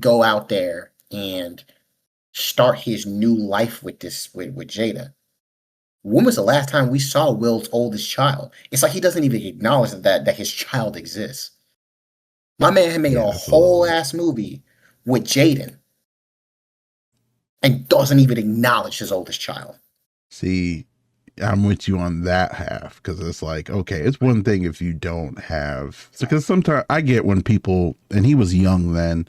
go out there and start his new life with Jada. When was the last time we saw Will's oldest child? It's like he doesn't even acknowledge that his child exists. My man had made a whole ass movie with Jaden and doesn't even acknowledge his oldest child. See, I'm with you on that half, because it's like, okay, it's one thing if you don't have, because sometimes I get when people, and he was young then,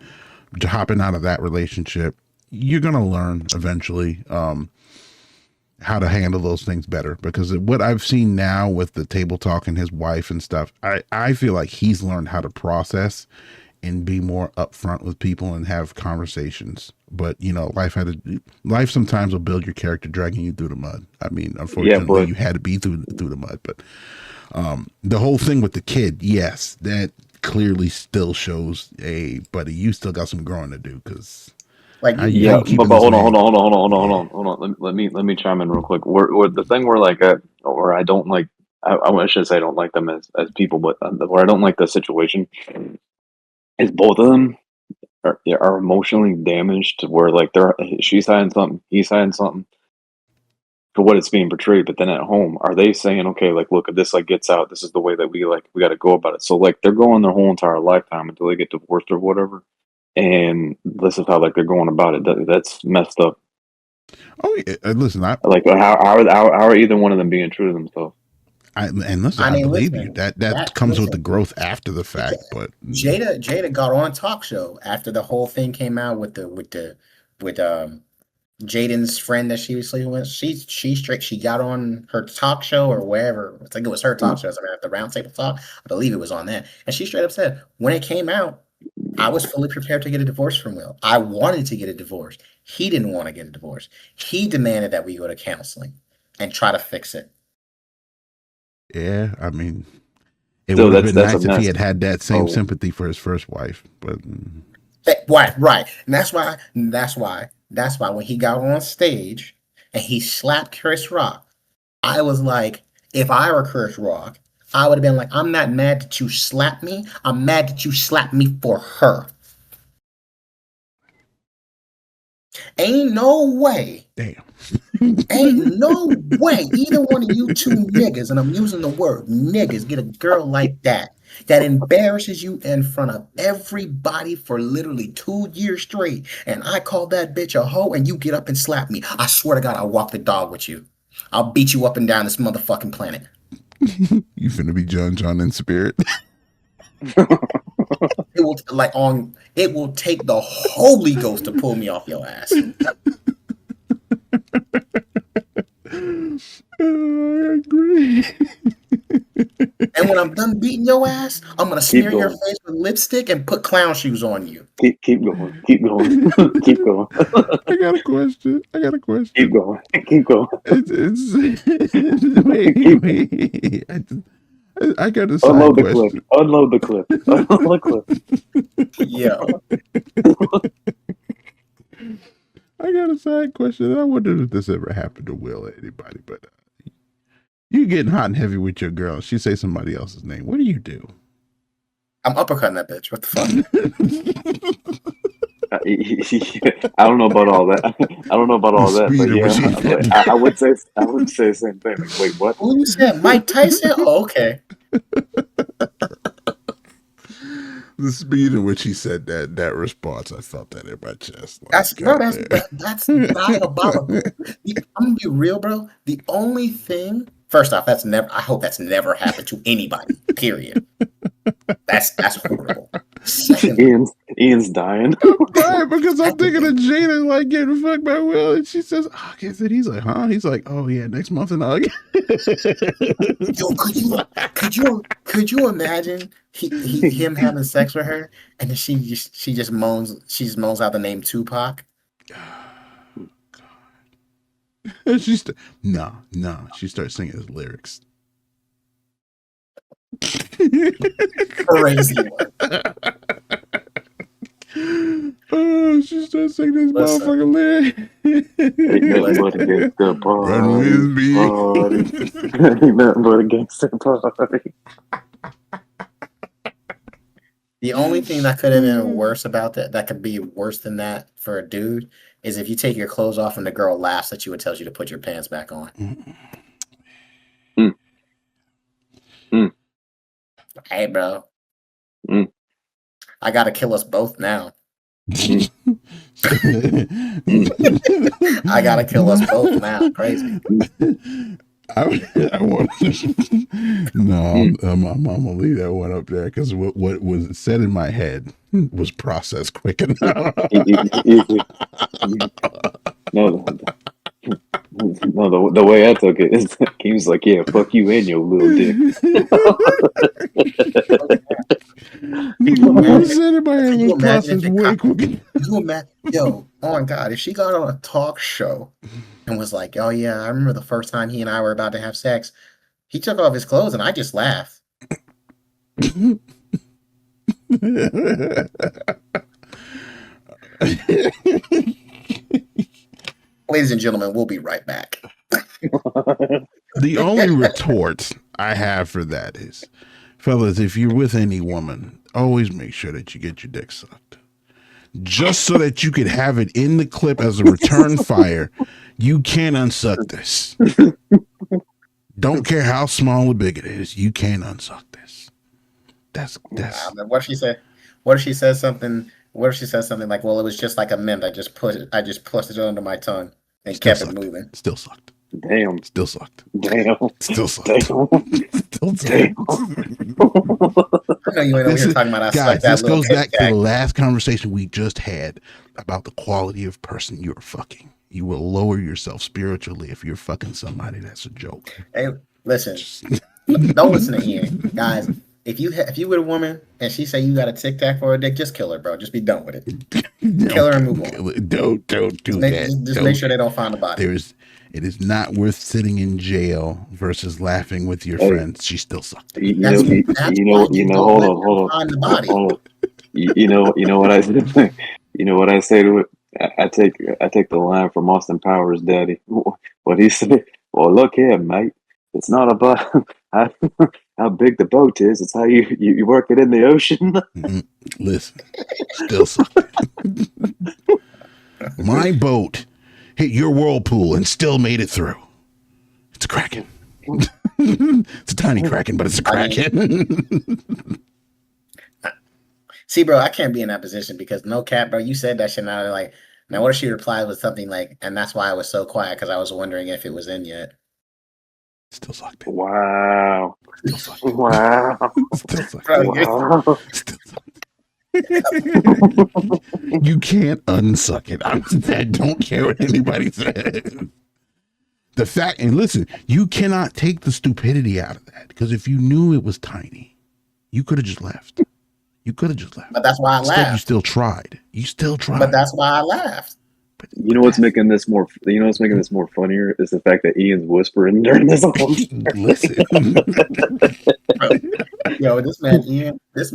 hopping out of that relationship, you're gonna learn eventually how to handle those things better, because what I've seen now with the table talk and his wife and stuff, I feel like he's learned how to process and be more upfront with people and have conversations. But life sometimes will build your character, dragging you through the mud. I mean, unfortunately, you had to be through the mud. But the whole thing with the kid, yes, that clearly still shows buddy, you still got some growing to do, because but hold on. Let me chime in real quick. Where the thing where or I don't like, I should say I don't like them as people, but where I don't like the situation is both of them are emotionally damaged to where she's hiding something, he's hiding something for what it's being portrayed. But then at home, are they saying, okay, look, if this gets out, this is the way that we got to go about it. So they're going their whole entire lifetime until they get divorced or whatever, and this is how they're going about it. That's messed up. Oh yeah, listen, how are either one of them being true to themselves? I believe you. That comes with the growth after the fact. But Jada got on a talk show after the whole thing came out with Jaden's friend that she was sleeping with. She got on her talk show or wherever. I think it was her talk show. At the Round Table Talk, I believe it was on that. And she straight up said, when it came out, I was fully prepared to get a divorce from Will. I wanted to get a divorce. He didn't want to get a divorce. He demanded that we go to counseling and try to fix it. Yeah, I mean, it would have been nice if he had that same sympathy for his first wife, but right, and that's why when he got on stage and he slapped Chris Rock, I was like, if I were Chris Rock, I would have been like, I'm not mad that you slapped me. I'm mad that you slapped me for her. Ain't no way. Damn. Ain't no way either one of you two niggas, and I'm using the word niggas, get a girl like that embarrasses you in front of everybody for literally 2 years straight, and I call that bitch a hoe, and you get up and slap me. I swear to God, I'll walk the dog with you. I'll beat you up and down this motherfucking planet. You finna be John in spirit. It will take the Holy Ghost to pull me off your ass. I agree. And when I'm done beating your ass, I'm gonna smear your face with lipstick and put clown shoes on you. Keep going. Keep going. I got a question. Keep going. Keep going. Wait. I got a side Unload the question. clip. Unload the clip. Unload the clip. Yo. I got a side question. I wonder if this ever happened to Will or anybody, but you getting hot and heavy with your girl. She say somebody else's name. What do you do? I'm uppercutting that bitch. What the fuck? I don't know about all that. I don't know about all that, but yeah, I would say the same thing. Like, wait, what? Who you said? Mike Tyson? Oh, okay. The speed in which he said that response, I felt that in my chest. Like, that's diabolical. I'm gonna be real, bro. The only thing, first off, I hope that's never happened to anybody. Period. That's horrible. Ian's dying. I'm dying because I'm thinking of Jada like getting fucked by Will, and she says, "Oh, I said." He's like, "Huh?" He's like, "Oh yeah, next month in August." Yo, could you imagine him having sex with her, and then she just moans out the name Tupac? And she she starts singing his lyrics. Crazy one. Oh, she starts singing this motherfucking lyric. Run with me. Ain't nothing but a gangster party. The only thing that could have been worse about that could be worse than that for a dude, is if you take your clothes off and the girl laughs at you and tells you to put your pants back on. Hey, bro. I gotta kill us both now. I gotta kill us both now. Crazy. I want I'm gonna leave that one up there because what was said in my head was processed quick enough. No, the way I took it is he was like, "Yeah, fuck you and your little dick." What said in my head was processed way quick. Yo, oh my God, if she got on a talk show and was like, "Oh yeah, I remember the first time he and I were about to have sex. He took off his clothes and I just laughed." Ladies and gentlemen, we'll be right back. The only retort I have for that is, fellas, if you're with any woman, always make sure that you get your dick sucked. Just so that you could have it in the clip as a return fire. You can't unsuck this. Don't care how small or big it is. You can't unsuck this. That's. What if she said? What if she says something? What if she says something like, "Well, it was just like a mint. I just pushed it under my tongue and kept it moving." Still sucked. Damn. Still sucked. Damn. Still sucked. Damn. Still sucked. I know you ain't over here talking about guys, this goes back to the last conversation we just had about the quality of person you're fucking. You will lower yourself spiritually if you're fucking somebody that's a joke. Hey, listen. Don't listen to Ian. Guys, if you with a woman and she say you got a tic tac for her dick, just kill her, bro. Just be done with it. Kill her and move on. Don't do that. Just make sure they don't find the body. It is not worth sitting in jail versus laughing with your friends. She still sucked. Hold on. You know what I say? You know what I say to it? I take the line from Austin Powers' daddy. What he said? Well, look here, mate. It's not about how big the boat is. It's how you work it in the ocean. Listen, still sucked. My boat hit your whirlpool and still made it through. It's a kraken. It's a tiny kraken, but it's a kraken. See, bro, I can't be in that position because no cap, bro. You said that shit now. Like, now what if she replied with something like, "And that's why I was so quiet because I was wondering if it was in yet." Still sucked. Wow. Still sucked. Wow. Still sucked. Wow. Still sucked. You can't unsuck it. I don't care what anybody says. The fact, and listen, you cannot take the stupidity out of that because if you knew it was tiny, you could have just left. But that's why I laughed. You still tried. But that's why I laughed. You know what's making this more? You know what's making this more funnier is the fact that Ian's whispering during this whole listen. Yo, this man Ian is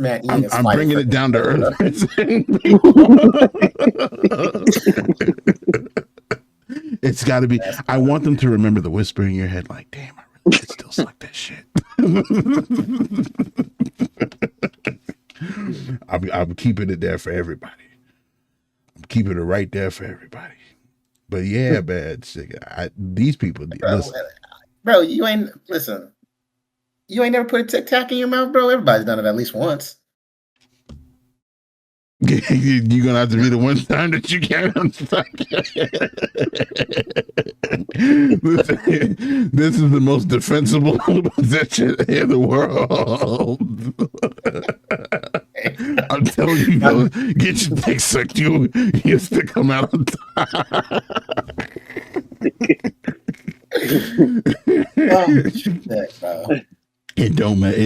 I'm bringing it down to earth. It's got to be. I want them to remember the whisper in your head, like, damn, I really could still suck that shit. I'm keeping it there for everybody. I'm keeping it right there for everybody. But yeah, man, these people, bro, you ain't never put a Tic Tac in your mouth, bro. Everybody's done it at least once. You're gonna have to be the one time that you can't unstuck. This is the most defensible position in the world. I'm telling you, though, get your dick sucked. You used to come out on top. Oh, shit, bro. It don't matter.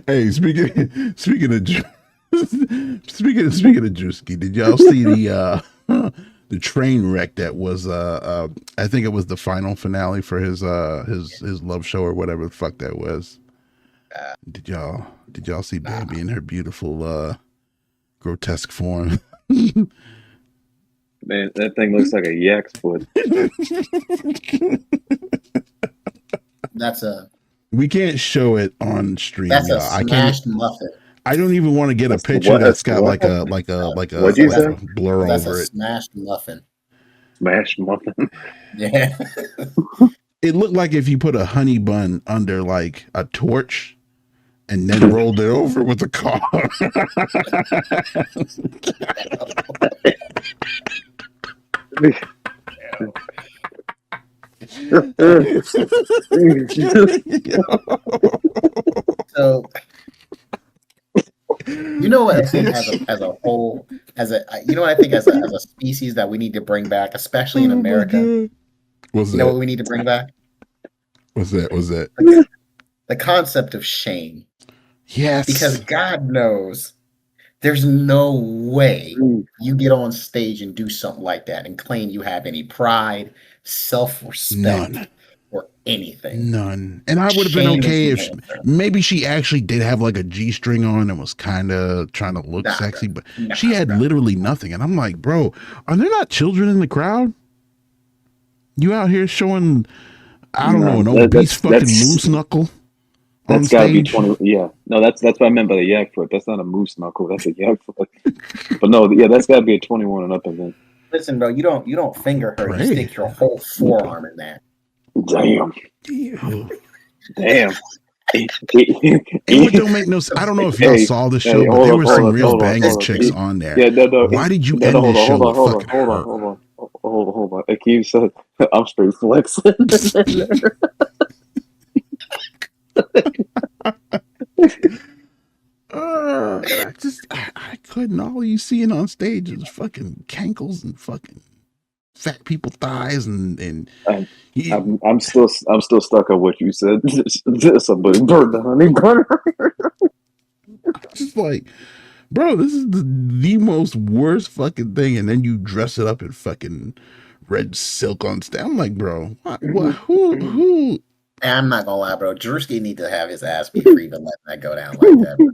Hey, speaking of Drewski, did y'all see the train wreck that was I think it was the final finale for his love show or whatever the fuck that was. Did y'all see Bambi in her beautiful grotesque form? Man, that thing looks like a yak's foot. We can't show it on stream. That's a smashed muffin. I don't even want to get a picture that's got like a blur that's over a it. Smashed muffin. Smashed muffin. Yeah. It looked like if you put a honey bun under like a torch and then rolled it over with a car. So, you know what I think as a whole, you know what I think as a species that we need to bring back, especially in America. What's that? You know what we need to bring back? What's that? The concept of shame. Yes. Because God knows there's no way you get on stage and do something like that and claim you have any pride, self-respect, or anything. None. And I would have been okay if maybe she actually did have like a G-string on and was kind of trying to look sexy, but she had literally nothing. And I'm like, bro, are there not children in the crowd? You out here showing, I don't know, an obese fucking moose knuckle? That's got to be 20. Yeah, no, that's what I meant by the yak foot. That's not a moose knuckle. That's a yak foot. But no, yeah, that's got to be a 21 and up. And then listen, bro, you don't finger her. You stick your whole forearm in that. Damn. Damn. It don't make no sense. I don't know if y'all saw the show, but there were some real banger chicks on there. Yeah, no. Why did you end this show with fucking her? Hold on. Akeem said, I'm straight flexing. I couldn't. All you seeing on stage is fucking cankles and fucking fat people thighs and I'm still stuck on what you said. Somebody burned the honey butter. Just like, bro, this is the most worst fucking thing, and then you dress it up in fucking red silk on stage. I'm like, bro, what who? I'm not gonna lie, bro. Drewski need to have his ass beat for even letting that go down like that. Bro.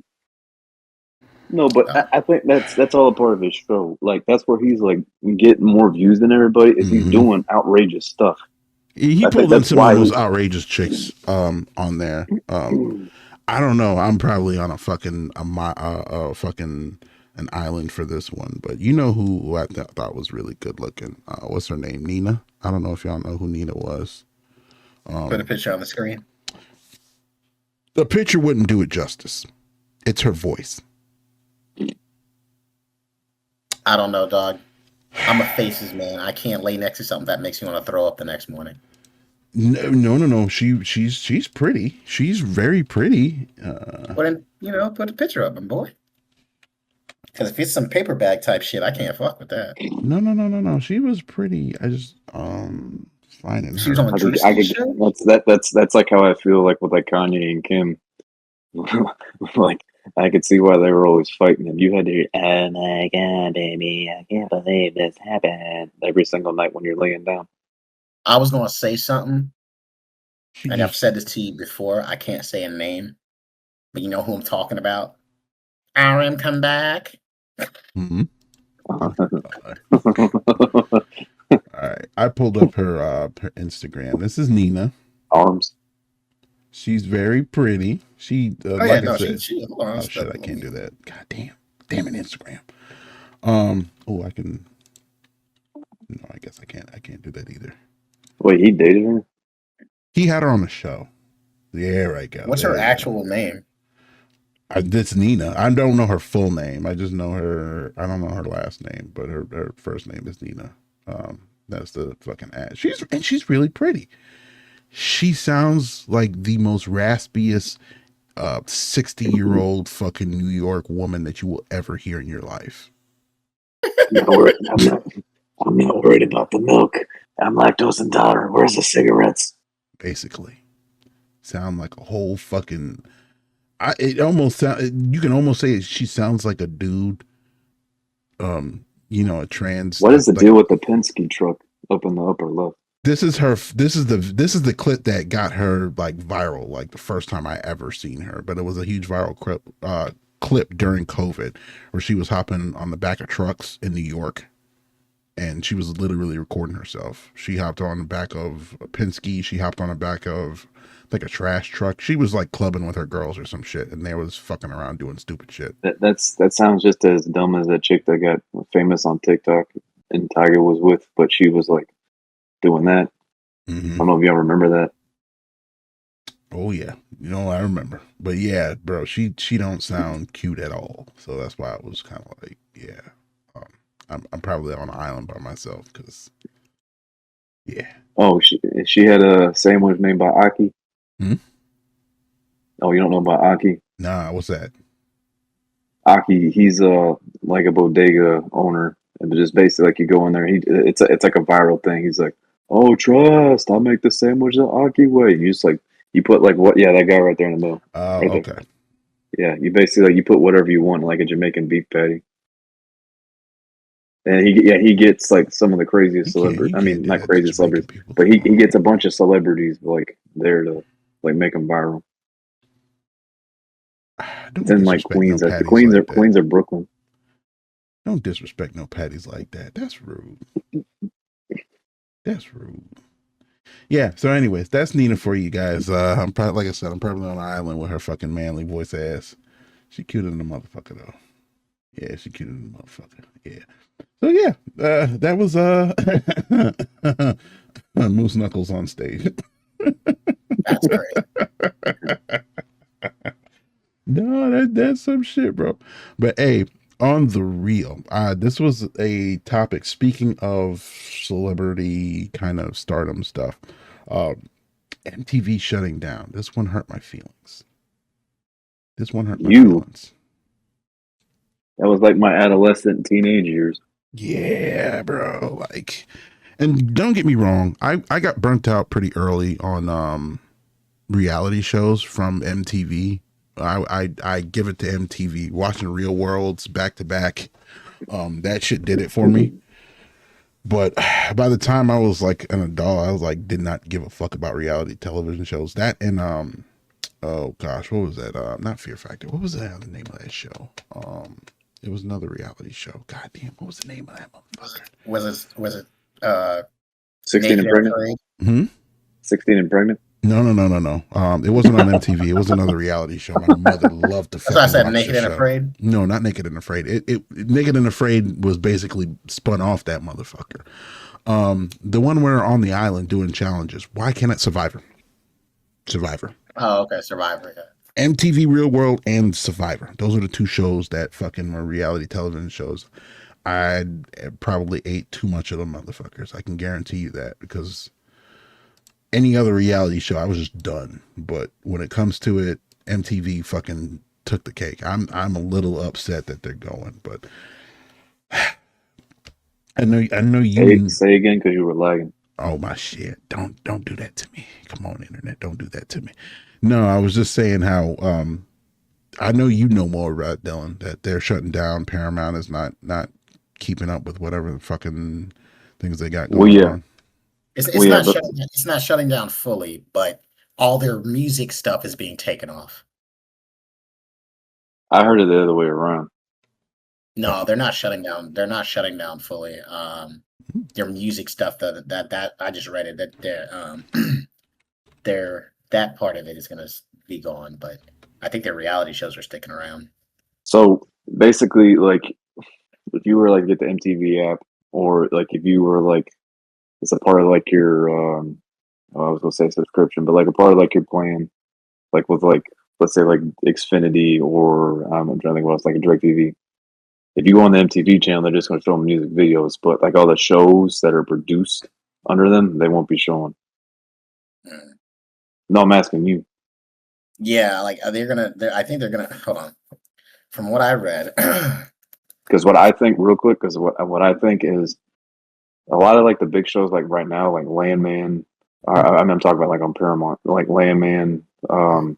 No, but I think that's all a part of his show. Like that's where he's like getting more views than everybody. Is he's doing outrageous stuff. He pulled in some of those outrageous chicks on there. I don't know. I'm probably on a fucking an island for this one, but you know who I thought was really good looking. What's her name? Nina. I don't know if y'all know who Nina was. Put a picture on the screen. The picture wouldn't do it justice. It's her voice. I don't know, dog. I'm a faces man. I can't lay next to something that makes me want to throw up the next morning. No. She's pretty. She's very pretty. Well, then, put a picture of him, boy. Because if it's some paper bag type shit, I can't fuck with that. No. She was pretty. I just finding she was on that's like how I feel like with like Kanye and Kim. Like I could see why they were always fighting, and you had to hear, "Oh my god, baby, I can't believe this happened," every single night when you're laying down. I was gonna say something, She and I've just said this to you before. I can't say a name, but you know who I'm talking about. RM, come back. All right. I pulled up her Instagram. This is Nina. Arms. She's very pretty. She Oh like yeah, I no, said. hold on, Oh shit, I can't do that. God damn it, Instagram. I can. No, I guess I can't. I can't do that either. Wait, he dated her? He had her on the show. There I go. What's there her actual name? That's Nina. I don't know her full name. I just know her. I don't know her last name, but her first name is Nina. That's the fucking ad. She's really pretty. She sounds like the most raspiest 60-year-old fucking New York woman that you will ever hear in your life. I'm not worried about the milk. I'm lactose intolerant. Where's the cigarettes? Basically, sound like a whole fucking. It almost sound. You can almost say she sounds like a dude. A trans. What is the deal with the Penske truck up in the upper left? This is the clip that got her like viral, like the first time I ever seen her. But it was a huge viral clip during COVID, where she was hopping on the back of trucks in New York, and she was literally recording herself. She hopped on the back of a Penske. She hopped on the back of like a trash truck. She was like clubbing with her girls or some shit, and they was fucking around doing stupid shit. That sounds just as dumb as that chick that got famous on TikTok and Tiger was with, but she was like doing that. Mm-hmm. I don't know if y'all remember that. Oh yeah, I remember. But yeah, bro, she don't sound cute at all. So that's why I was kind of like, yeah, I'm probably on an island by myself because, yeah. Oh, she had a sandwich made by Akeem. Oh, you don't know about Akeem? Nah, what's that? Akeem, he's like a bodega owner, and just basically like you go in there, it's like a viral thing. He's like, "Oh, trust, I'll make the sandwich the Akeem way." You just like you put like what? Yeah, that guy right there in the middle. Oh, right okay. There. Yeah, you basically like you put whatever you want, like a Jamaican beef patty. And he gets like some of the craziest celebrities. I mean, not crazy celebrities, but he gets a bunch of celebrities like there to like make them viral. It's in like Queens. The Queens are Brooklyn. Don't disrespect no patties like that. That's rude. That's rude. Yeah. So, anyways, that's Nina for you guys. I'm probably, like I said, I'm probably on an island with her fucking manly voice ass. She cuter than the motherfucker though. Yeah, she cuter than the motherfucker. Yeah. So yeah, that was Moose Knuckles on stage. That's great. No, that's some shit, bro. But hey, on the real, this was a topic. Speaking of celebrity kind of stardom stuff, MTV shutting down. This one hurt my feelings. This one hurt my feelings. That was like my adolescent teenage years. Yeah, bro. Like, and don't get me wrong, I got burnt out pretty early on reality shows from MTV. I give it to MTV. Watching Real Worlds back to back, that shit did it for me. But by the time I was like an adult, I was like did not give a fuck about reality television shows. That and oh gosh, what was that? Not Fear Factor. What was the name of that show? It was another reality show. God damn, what was the name of that motherfucker? Was it 16 and Pregnant? 16 and Pregnant? No. It wasn't on MTV. It was another reality show. My mother loved to fucking watch. So I said Naked and Afraid? No, not Naked and Afraid. It Naked and Afraid was basically spun off that motherfucker. The one where on the island doing challenges. Why can't it Survivor? Oh, okay, Survivor, yeah. MTV Real World and Survivor. Those are the two shows that fucking were reality television shows. I probably ate too much of them motherfuckers. I can guarantee you that, because any other reality show, I was just done. But when it comes to it, MTV fucking took the cake. I'm a little upset that they're going, but I know you say again because you were lagging. Oh my shit. Don't do that to me. Come on, internet. Don't do that to me. No, I was just saying how I know you know more about Dylan, that they're shutting down. Paramount is not keeping up with whatever the fucking things they got Well, going yeah, on. It's yeah, not but shutting down fully, but all their music stuff is being taken off. I heard it the other way around. No, they're not shutting down. They're not shutting down fully. Their music stuff that I just read it that their that part of it is gonna be gone, but I think their reality shows are sticking around. So basically, like, if you were like get the MTV app, or like if you were like it's a part of like your I was gonna say subscription, but like a part of like your plan, like with like let's say like Xfinity or I'm trying to think what else, like a DirecTV. If you go on the MTV channel, they're just going to show them music videos, but like all the shows that are produced under them, they won't be showing. Mm. No, I'm asking you. Yeah, like I think they're gonna hold on. From what I read, Because what I think, real quick, because what I think is a lot of like the big shows, like right now, like Landman. I'm talking about like on Paramount, like Landman. What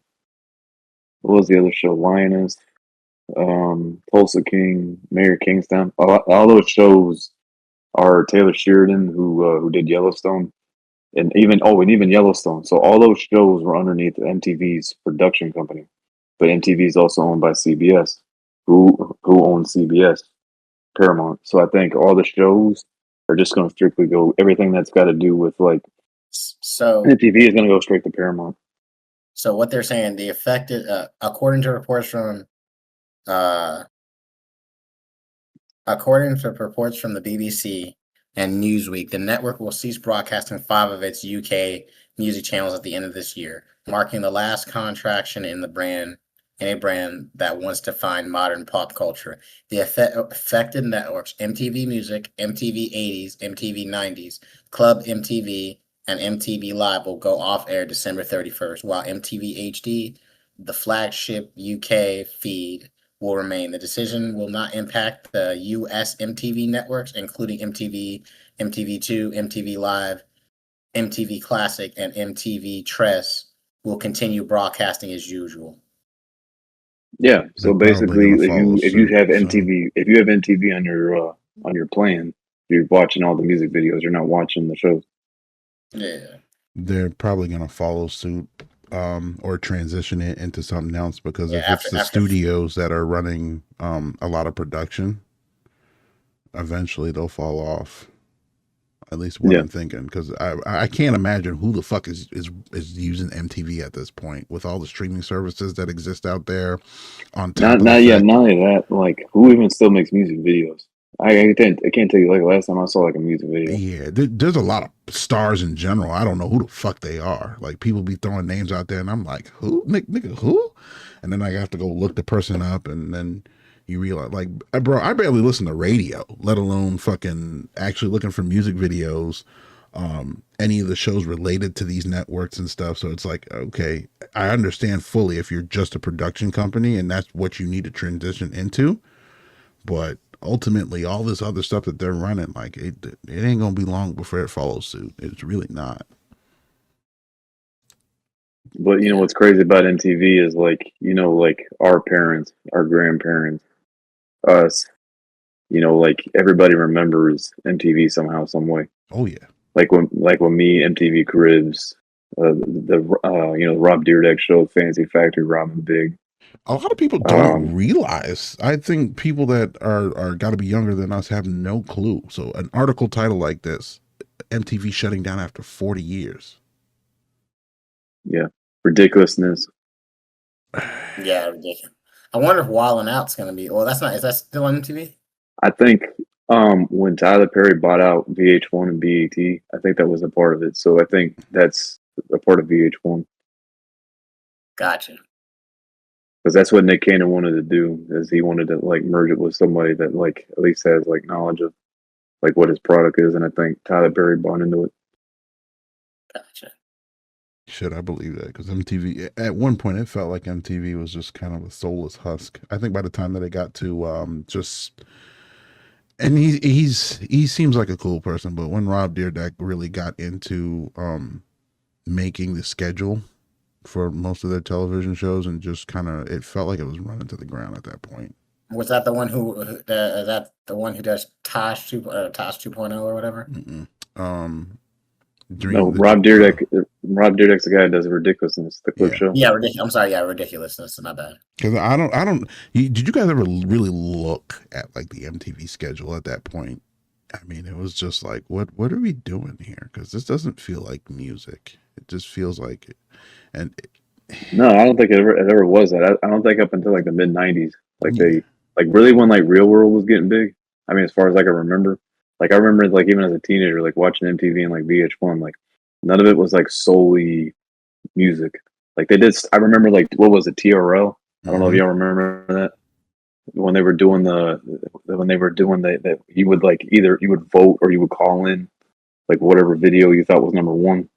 was the other show? Lioness, Tulsa King, Mayor of Kingstown. All those shows are Taylor Sheridan, who did Yellowstone, and even Yellowstone. So all those shows were underneath MTV's production company, but MTV is also owned by CBS, who owns CBS, Paramount. So I think all the shows are just going to strictly go everything that's got to do with like so MTV is going to go straight to Paramount. so what they're saying, the affected, according to reports from uh, the BBC and Newsweek, the network will cease broadcasting 5 of its UK music channels at the end of this year, marking the last contraction in a brand that once defined modern pop culture. The affected networks, MTV Music, MTV 80s, MTV 90s, Club MTV, and MTV Live, will go off air December 31st, while MTV HD, the flagship UK feed, will remain. The decision will not impact the US MTV networks, including MTV, MTV2, MTV Live, MTV Classic, and MTV Tres will continue broadcasting as usual. Yeah. They're So probably basically, gonna follow if you suit. have So MTV on your plan, you're watching all the music videos. You're not watching the shows. Yeah. they're probably gonna follow suit, or transition it into something else, because Yeah. if it's the studios that are running a lot of production, eventually they'll fall off. At least what Yeah. I'm thinking, because I can't imagine who the fuck is using MTV at this point with all the streaming services that exist out there. On top of the Not yet. fact, Not only that, like who even still makes music videos? I can't tell you like the last time I saw like a music video. yeah, there's a lot of stars in general. I don't know who the fuck they are. Like people be throwing names out there, and I'm like, who, nigga, who? And then I have to go look the person up, and then you realize, like, bro, I barely listen to radio, let alone fucking actually looking for music videos, any of the shows related to these networks and stuff. So it's like, okay, I understand fully if you're just a production company and that's what you need to transition into, but ultimately all this other stuff that they're running, like it ain't gonna be long before it follows suit. It's really not. But you know what's crazy about MTV is like like our parents, our grandparents, us. Like everybody remembers MTV somehow, some way. Oh yeah. Like when me, MTV Cribs, the Rob Dyrdek show, Fancy Factory, Robin Big. A lot of people don't Um, realize. I think people that are got to be younger than us have no clue. So an article title like this, MTV shutting down after 40 years. yeah, ridiculousness. Yeah, ridiculous. I wonder if Wildin' Out's gonna be. Well, that's not. Is that still on MTV? I think when Tyler Perry bought out VH1 and BET, I think that was a part of it. So I think that's a part of VH1 Gotcha. because that's what Nick Cannon wanted to do, is he wanted to like merge it with somebody that like at least has like knowledge of like what his product is, and I think Tyler Perry bought into it. Gotcha. Shit, I believe that, because MTV at one point it felt like MTV was just kind of a soulless husk. I think by the time that it got to just, and he seems like a cool person, but when Rob Dyrdek really got into making the schedule for most of their television shows, and just kind of it felt like it was running to the ground at that point. Was that the one who is that the one who does Tosh 2.0 or whatever? No, Rob Dyrdek. Rob Dyrdek's the guy that does Ridiculousness, the clip show. Yeah, I'm sorry. Yeah, Ridiculousness. My bad. Because I don't. Did you guys ever really look at like the MTV schedule at that point? I mean, it was just like, what are we doing here? Because this doesn't feel like music. It just feels like it. And no, I don't think it ever was that. I don't think up until like the mid '90s, like they like really when like Real World was getting big. I mean, as far as I can remember, like I remember like even as a teenager, like watching MTV and like VH1, like none of it was like solely music. Like they did. I remember like what was it, TRL? I don't know if y'all remember that when they were doing that you would like either you would vote or you would call in like whatever video you thought was number one.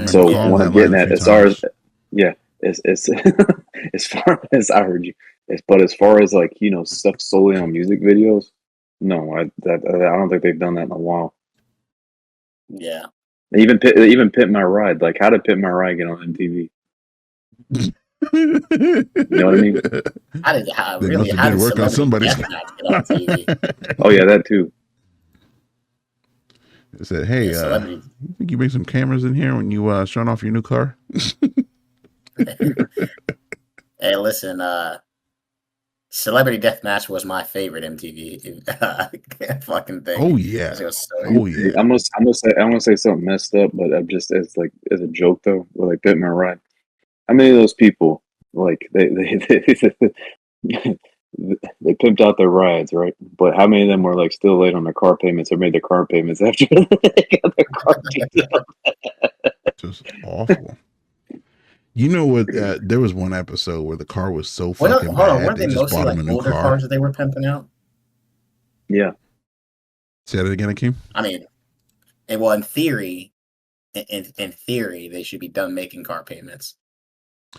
So what I'm getting at, as far as it's as far as I heard you, but as far as like stuff solely on music videos, no, I don't think they've done that in a while. Yeah, even Pit My Ride. Like, how did Pit My Ride get on MTV? You know what I mean? How did work on somebody's get on TV? Oh yeah, that too. It said, "Hey, you think you bring some cameras in here when you showing off your new car?" Hey, listen, Celebrity Deathmatch was my favorite MTV fucking thing. Oh yeah, I'm gonna say something messed up, but it's like as a joke though. With like Pit My Ride, how many of those people like they they pimped out their rides, right? But how many of them were like still late on their car payments or made their car payments after they got their car paid? Just awful. You know what? There was one episode where the car was so fucking bad. Weren't they just bought him a new older car. Cars that they were pimping out? Yeah. Say that again, Akeem. I mean, well, in theory, they should be done making car payments.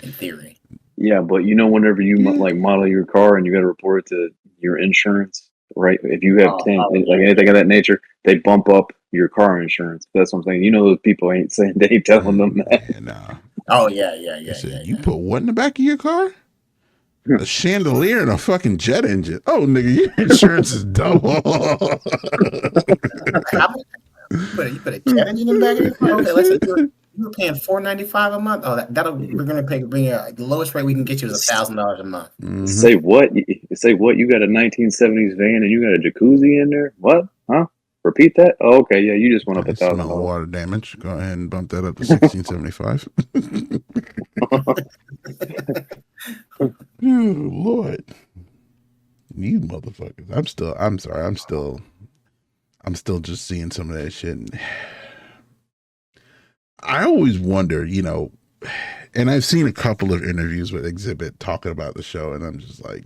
In theory. Yeah, but whenever you like model your car and you got to report it to your insurance, right? If you have like anything of that nature, they bump up your car insurance. That's what I'm saying. Those people ain't saying they ain't telling them that. Yeah, nah. Oh yeah. You put what in the back of your car? A chandelier and a fucking jet engine. Oh, nigga, your insurance is double. You put a jet engine in the back of your car? Okay, let's say you were paying $495 a month. Oh, we're gonna bring the lowest rate we can get you is $1,000 a month. Mm-hmm. Say what? You got a 1970s van and you got a jacuzzi in there? What? Huh? Repeat that? Oh, okay, yeah, you just went up $1,000. Water damage. Go ahead and bump that up to 1675. Oh, Lord, you motherfuckers! I'm still just seeing some of that shit. And I always wonder, and I've seen a couple of interviews with Exhibit talking about the show, and I'm just like,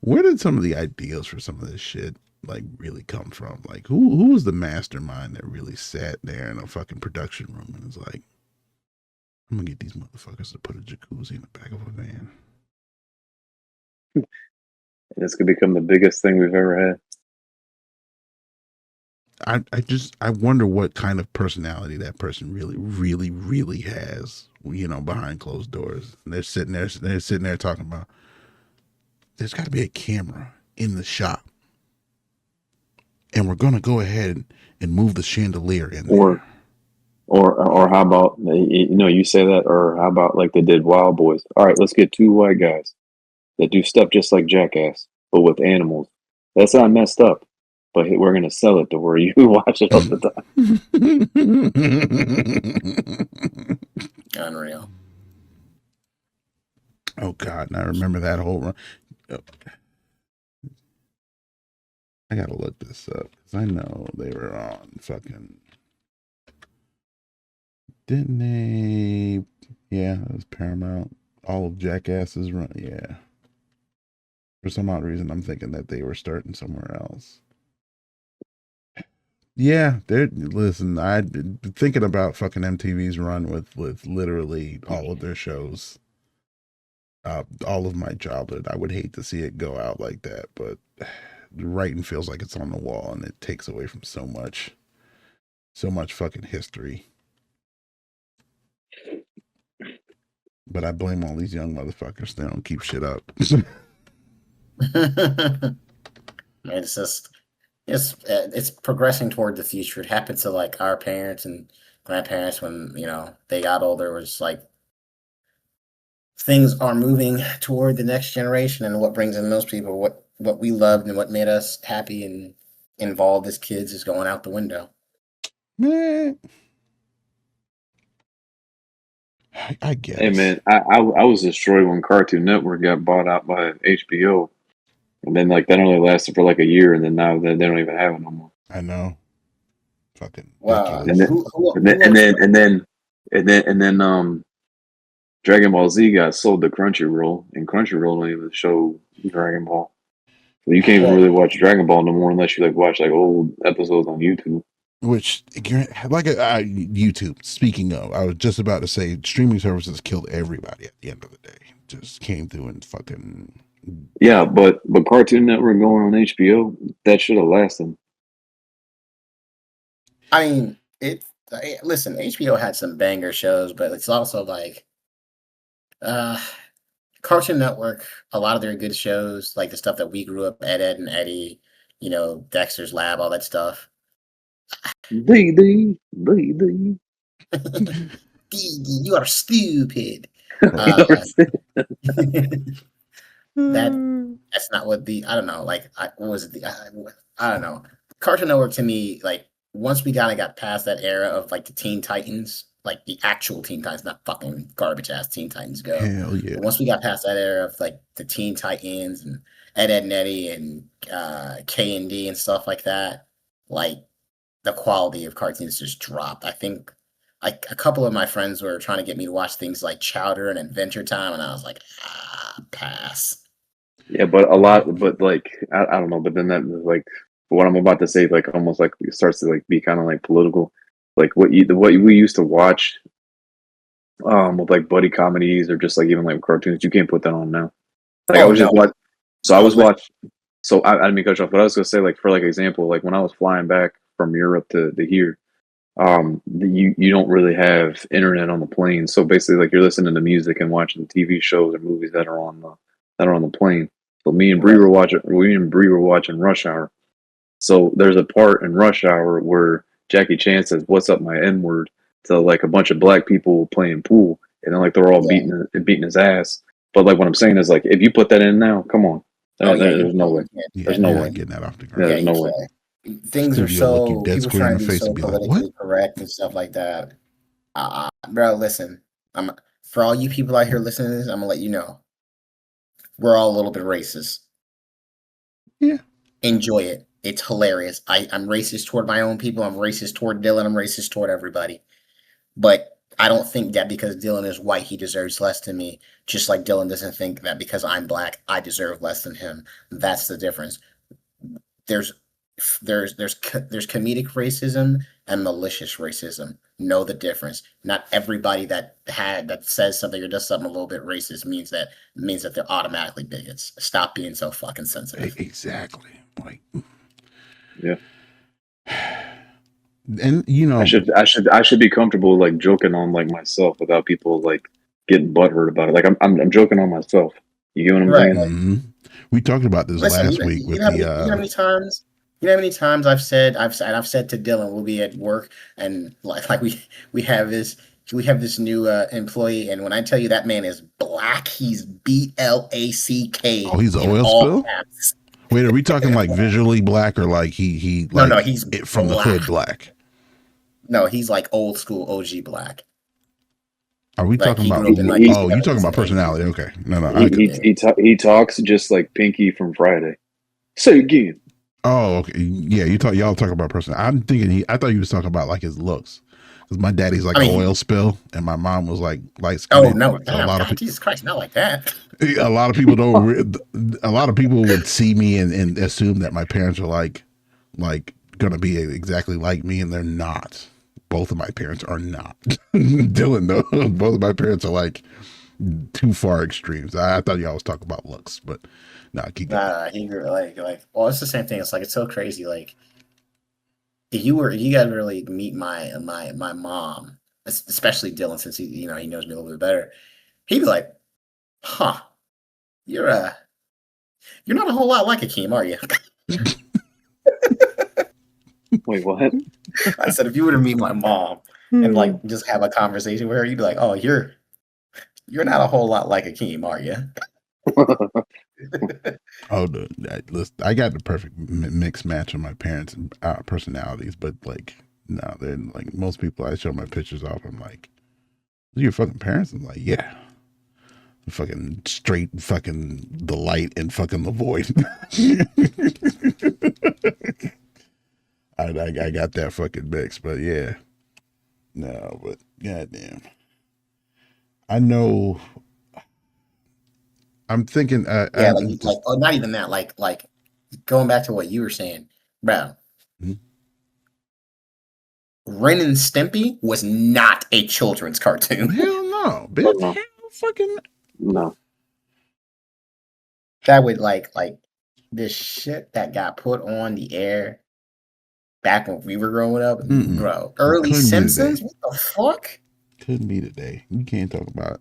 where did some of the ideas for some of this shit like really come from? Like, who was the mastermind that really sat there in a fucking production room and was like, I'm gonna get these motherfuckers to put a jacuzzi in the back of a van? This could become the biggest thing we've ever had. I wonder what kind of personality that person really, really, really has, behind closed doors. And they're sitting there talking about, there's got to be a camera in the shop, and we're gonna go ahead and move the chandelier in there. Or how about you say that, or how about like they did Wild Boys? All right, let's get two white guys that do stuff just like Jackass, but with animals. That's not messed up. But we're going to sell it to where you watch it all the time. Unreal. Oh, God. And I remember that whole run. I got to look this up because I know they were on fucking. Didn't they? Yeah, it was Paramount. All of Jackass's run. Yeah. For some odd reason, I'm thinking that they were starting somewhere else. Yeah, listen, I'm thinking about fucking MTV's run with literally all of their shows. All of my childhood. I would hate to see it go out like that, but the writing feels like it's on the wall and it takes away from so much fucking history. But I blame all these young motherfuckers. They don't keep shit up. It's just it's progressing toward the future. It happened to like our parents and grandparents when they got older. It was like things are moving toward the next generation, and what brings in those people, what we loved and what made us happy and involved as kids, is going out the window. Man, I guess. Hey man, I was destroyed when Cartoon Network got bought out by HBO, and then like that only lasted for like a year, and then now they don't even have it no more. I know. Fucking Wow. ridiculous. And then Dragon Ball Z got sold to Crunchyroll, and Crunchyroll don't even show Dragon Ball. So you can't even really watch Dragon Ball no more unless you like watch like old episodes on YouTube. Which, like YouTube, speaking of, I was just about to say streaming services killed everybody at the end of the day. Just came through and fucking... Yeah, but Cartoon Network going on HBO, that should have lasted. I mean, listen, HBO had some banger shows, but it's also like Cartoon Network, a lot of their good shows, like the stuff that we grew up, Ed, and Eddie, Dexter's Lab, all that stuff. You are stupid. That's not what I don't know. Like, what was it? I don't know. Cartoon Network to me, like, once we kind of got past that era of like the Teen Titans, like the actual Teen Titans, not fucking garbage ass Teen Titans Go. Hell yeah. But once we got past that era of like the Teen Titans and Ed, and Eddie and K&D and stuff like that, like the quality of cartoons just dropped. I think like a couple of my friends were trying to get me to watch things like Chowder and Adventure Time, and I was like, pass. Yeah, but like I don't know, but then that like what I'm about to say, like almost like it starts to like be kind of like political, like what we used to watch, with like buddy comedies or just like even like cartoons. You can't put that on now. Like I was just watching, so I was watching. So I didn't mean to cut you off, but I was gonna say like for like example, like when I was flying back from Europe to here, you don't really have internet on the plane. So basically, like you're listening to music and watching TV shows or movies that are on the plane. So me and Bree were watching Rush Hour. So there's a part in Rush Hour where Jackie Chan says, "What's up, my N word?" to like a bunch of black people playing pool, and then like they're all beating his ass. But like what I'm saying is like if you put that in now, come on, there's no way. There's no way getting that off the ground. There's no way. Things are so people trying to be so politically correct and stuff like that. Bro, listen, for all you people out here listening to this, I'm gonna let you know we're all a little bit racist. Yeah, enjoy it. It's hilarious. I'm racist toward my own people. I'm racist toward Dylan. I'm racist toward everybody. But I don't think that because Dylan is white, he deserves less than me. Just like Dylan doesn't think that because I'm black, I deserve less than him. That's the difference. There's comedic racism and malicious racism. Know the difference. Not everybody that says something or does something a little bit racist means that they're automatically bigots. Stop being so fucking sensitive. Exactly. Like, yeah. And I should be comfortable like joking on like myself without people like getting butthurt about it. Like I'm joking on myself. You get what I'm saying? Mm-hmm. We talked about this last week with the. You know how many times? You know how many times I've said to Dylan, we'll be at work and like we have this new employee, and when I tell you that man is black, he's BLACK. Oh, he's an oil spill. Caps. Wait, are we talking like visually black or like he like no, he's from black. The hood black? No, he's like old school OG black. Are we talking about? You talking about personality? Okay, no. He talks just like Pinky from Friday. Say again. Oh, okay. Yeah, y'all talk about personality. I'm thinking I thought you was talking about like his looks. Because my daddy's like an oil spill, and my mom was like light skinned. Oh no! God, Jesus Christ, not like that. A lot of people don't. A lot of people would see me and assume that my parents are like gonna be exactly like me, and they're not. Both of my parents are not. Dylan, though, both of my parents are like too far extremes. I thought y'all was talking about looks, but keep going. Well, it's the same thing. It's like it's so crazy. Like if you guys really meet my mom, especially Dylan, since he knows me a little bit better. He'd be like, "Huh, you're not a whole lot like Akeem, are you?" Wait, what? I said, if you were to meet my mom and like just have a conversation with her, you'd be like, "Oh, you're not a whole lot like Akeem, are you?" Oh, listen, I got the perfect mixed match of my parents' personalities, but like, no, they're like most people. I show my pictures off. I'm like, your fucking parents? I'm like, yeah, fucking straight, fucking the light and fucking the void. I got that fucking mix, but yeah, no, but goddamn, I know. I'm thinking, Yeah, like oh, not even that. Like going back to what you were saying, bro. Mm-hmm. Ren and Stimpy was not a children's cartoon. Hell no, bitch. No. Hell fucking no. That would like this shit that got put on the air back when we were growing up, bro. Early Simpsons, what the fuck? Couldn't be today. We can't talk about it.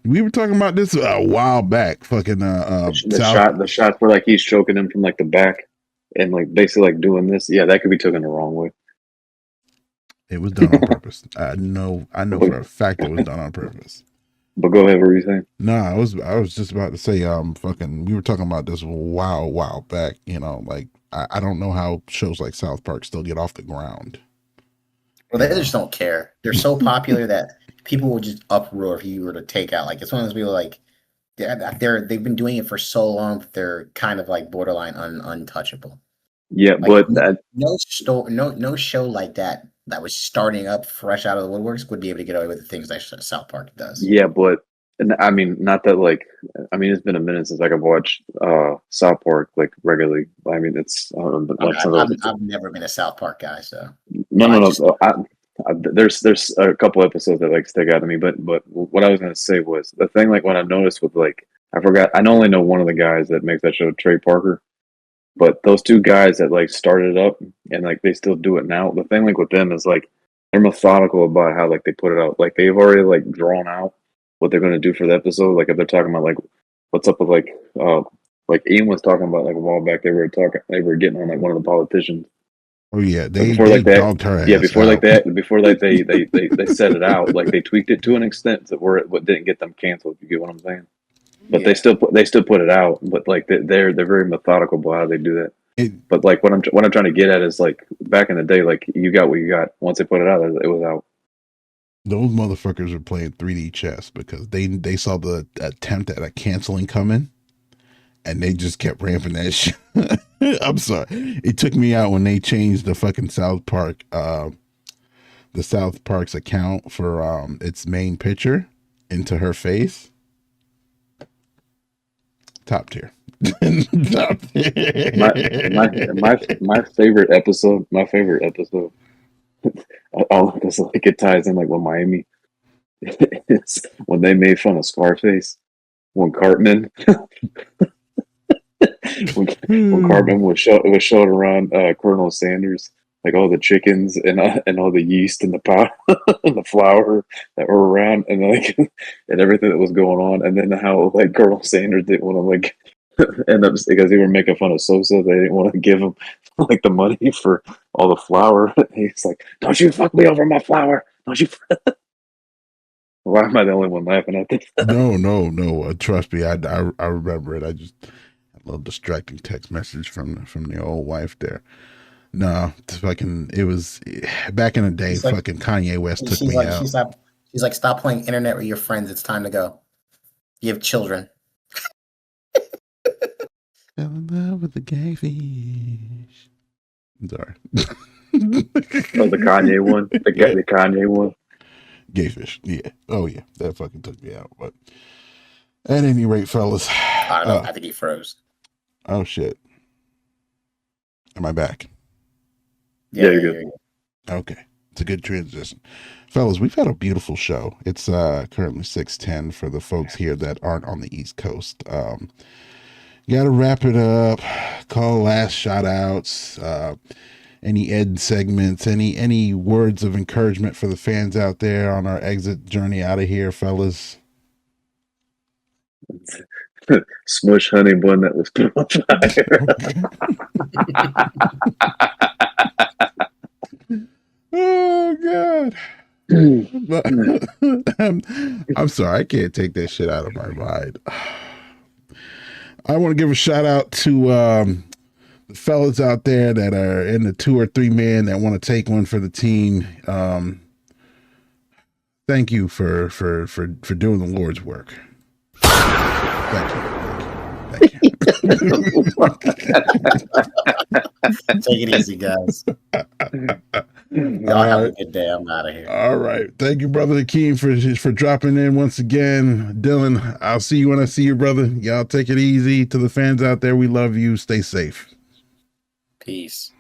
We were talking about this a while back. Fucking the shots where like he's choking him from like the back and like basically like doing this. Yeah, that could be taken the wrong way. It was done on purpose. I know for a fact it was done on purpose. But go ahead, what were you saying? No, I was just about to say, fucking, we were talking about this a while back. You know, like I don't know how shows like South Park still get off the ground. Well, they just don't care. They're so popular that people will just uproar if you were to take out. Like it's one of those people like they've been doing it for so long that they're kind of like borderline untouchable. Yeah, like, but no show like that was starting up fresh out of the woodworks would be able to get away with the things that South Park does. Yeah, but and I mean, not that like, I mean, it's been a minute since like I've watched South Park like regularly. I mean, it's I've never been a South Park guy, so no. There's a couple episodes that like stick out to me, but what I was gonna say was the thing like what I noticed with like I forgot I only know one of the guys that makes that show, Trey Parker. But those two guys that like started it up and like they still do it now. The thing like with them is like they're methodical about how like they put it out. Like they've already like drawn out what they're gonna do for the episode. Like if they're talking about like what's up with like Ian was talking about like a while back they were getting on like one of the politicians. Oh yeah, they dogged her ass. Yeah, before like that, they set it out. Like they tweaked it to an extent that where it didn't get them canceled. You get what I'm saying? But they still put it out. But like they're very methodical about how they do that. But like what I'm trying to get at is like back in the day, like you got what you got. Once they put it out, it was out. Those motherfuckers are playing 3D chess because they saw the attempt at a canceling coming, and they just kept ramping that shit. I'm sorry, it took me out when they changed the fucking South Park, the South Park's account for its main picture into her face. Top tier. Top tier. My favorite episode. All because like it ties in like with Miami. It's when they made fun of Scarface. When Cartman, when Cartman was showing around Colonel Sanders, like all the chickens and all the yeast and the powder and the flour that were around, and like and everything that was going on, and then how like Colonel Sanders didn't want to like end up because they were making fun of Sosa. They didn't want to give him like the money for all the flour. He's like, "Don't you fuck me over my flour? Don't you?" Why am I the only one laughing at this? No. Trust me, I remember it. I love distracting text message from the old wife there. No, it was back in the day. Like, fucking Kanye West took me out. She's like, stop playing internet with your friends. It's time to go. You have children. Fell in love with the gay fish. Sorry. The Kanye one. The Kanye one. Gay fish. Yeah. Oh yeah. That fucking took me out. But at any rate, fellas. I don't know. I think he froze. Oh shit. Am I back? Yeah, you're good. Okay. It's a good transition. Fellas, we've had a beautiful show. It's currently 6:10 for the folks here that aren't on the East Coast. You gotta wrap it up. Call last shout outs. Any Ed segments, any words of encouragement for the fans out there on our exit journey out of here, fellas? Smush honey bun that was put on fire. Oh God. I'm sorry, I can't take that shit out of my mind. I want to give a shout out to the fellas out there that are in the 2 or 3 men that want to take one for the team. Thank you for doing the Lord's work. Thank you. Take it easy, guys. Y'all have a good day. I'm out of here. All right. Thank you, brother Akeem, for dropping in once again. Dylan, I'll see you when I see you, brother. Y'all take it easy. To the fans out there, we love you. Stay safe. Peace.